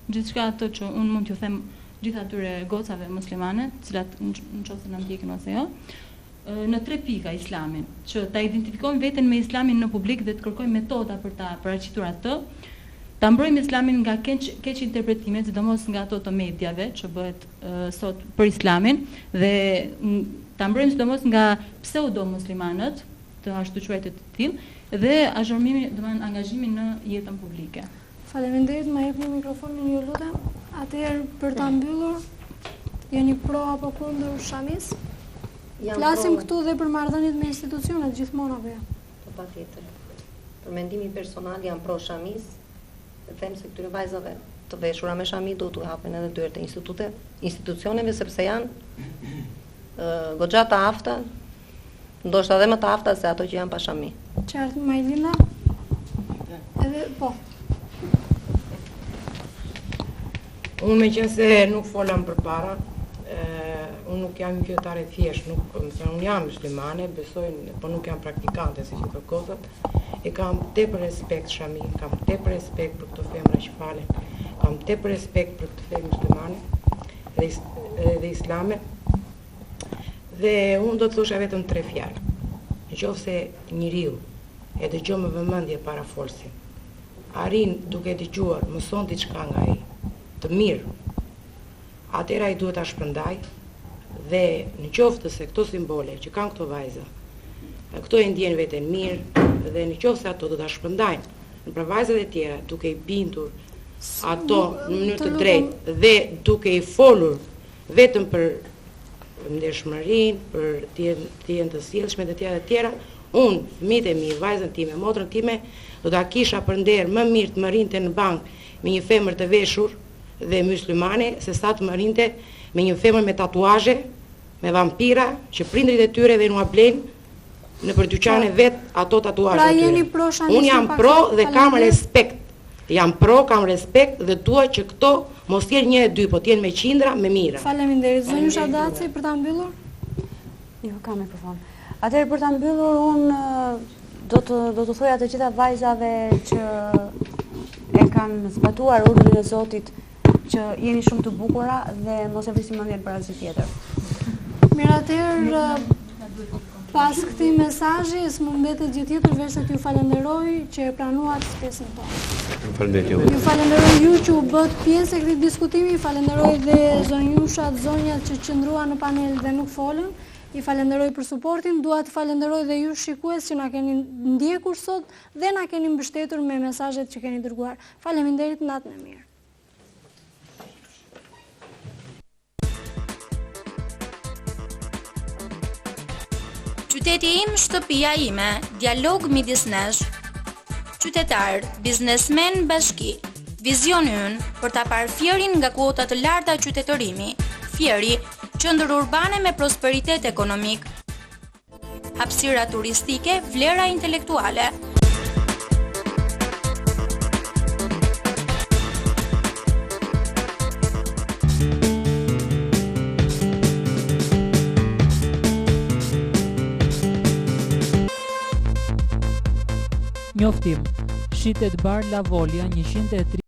gjithçka ato që unë mund t'ju them gjithë atyre gocave muslimane, të cilat nëse na ndjekin ose jo, në 3 pika islamin, që ta identifikojmë veten me islamin në publik dhe të kërkojmë metoda për ta paraqitur atë. Ta mbrojmë islamin nga keq interpretimet, sidomos nga ato të mediave që bëhet sot për islamin dhe ta mbrojmë sidomos nga pseudo-muslimanët, të ashtu quajtur të tillë, dhe azhurmimin, domethënë angazhimin në jetën publike. Faleminderit, ma jepni mikrofonin, ju lutem. Atëherë për ta mbyllur, jeni pro apo kundër shamis? Flasim këtu dhe për marrëdhëniet me institucionet gjithmonë apo jo? Po patjetër. Për mendimin personal jam pro shamis, dhe them se këtyre vajzave të veshura me shami duhet t'u hapen edhe dyert e institucioneve sepse janë goxha të afta, ndoshta edhe më të afta se ato që janë pa shami. Qartë, Majlina? Edhe po. Unë me qenë se nuk folam për para, unë nuk jam një qytetare thjesht, unë jam muslimane, besoj, po nuk jam praktikante si që kërkosat, e kam tepër respekt shamin, kam tepër respekt për këto femra që falen, kam tepër respekt për këtë fe muslimane dhe islame, dhe unë do të thosha vetëm 3 fjalë. Në qoftë se njeriu e dëgjon me vëmendje para folsin, arrin duke dëgjuar, mëson diçka nga ai, të mirë, atëra i duhet ta shpërndaj dhe në qoftë se këto simbole që kanë këto vajza, këto e ndjen veten mirë dhe në qoftë se ato do ta shpërndajnë në për vajzat e tjera duke i bindur ato në mënyrë të drejtë dhe duke i folur vetëm për ndershmërinë, për të jenë të sjellshme të tjera, unë, fëmijët e mi, vajzën time, motrën time, do ta kisha për nder më mirë të më rinte në bank me një femër të veshur dhe muslimane, se sa të më rinte me një femër me tatuazhe, me vampira, që prindrit e tyre dhe nuk blenë në për dyqane vet ato tatuazhe pra të tyre. Jeni pro shanisë? Unë jam pro dhe kam respekt. Jam pro, kam respekt dhe dua që këto mos jenë 1 e 2, po të jenë me qindra, me mira. Faleminderit. Zonjë Shadaci, për ta mbyllur? Jo, kam mikrofon. Atëherë për ta mbyllur unë do të thoja të gjitha vajzave që e kanë zbatuar urdhrin e Zotit që jeni shumë të bukura dhe mos e vrisim mendjen për asgjë tjetër. Mirë, atëherë pas këtij mesazhi s'më mbetet gjë tjetër veç se t'ju falenderoj që e pranuat ftesën tonë. Ju falenderoj ju që u bët pjesë e këtij diskutimi, falenderoj dhe zonjushat, zonjat që qëndruan në panel dhe nuk folën. I falenderoj për suportin, dua të falenderoj dhe ju shikues që na keni ndjekur sot dhe na keni mbështetur me mesazhet që keni dërguar. Faleminderit, natën e mirë. Qyteti im, shtëpia ime, dialog midis nesh, qytetar, biznesmen, bashki. Vizioni ynë për ta parë Fierin nga kuota të larta qytetërimi. Fieri, qendër urbane me prosperitet ekonomik, hapësira turistike, vlera intelektuale. Njoftim, shitet bar Lavolja 103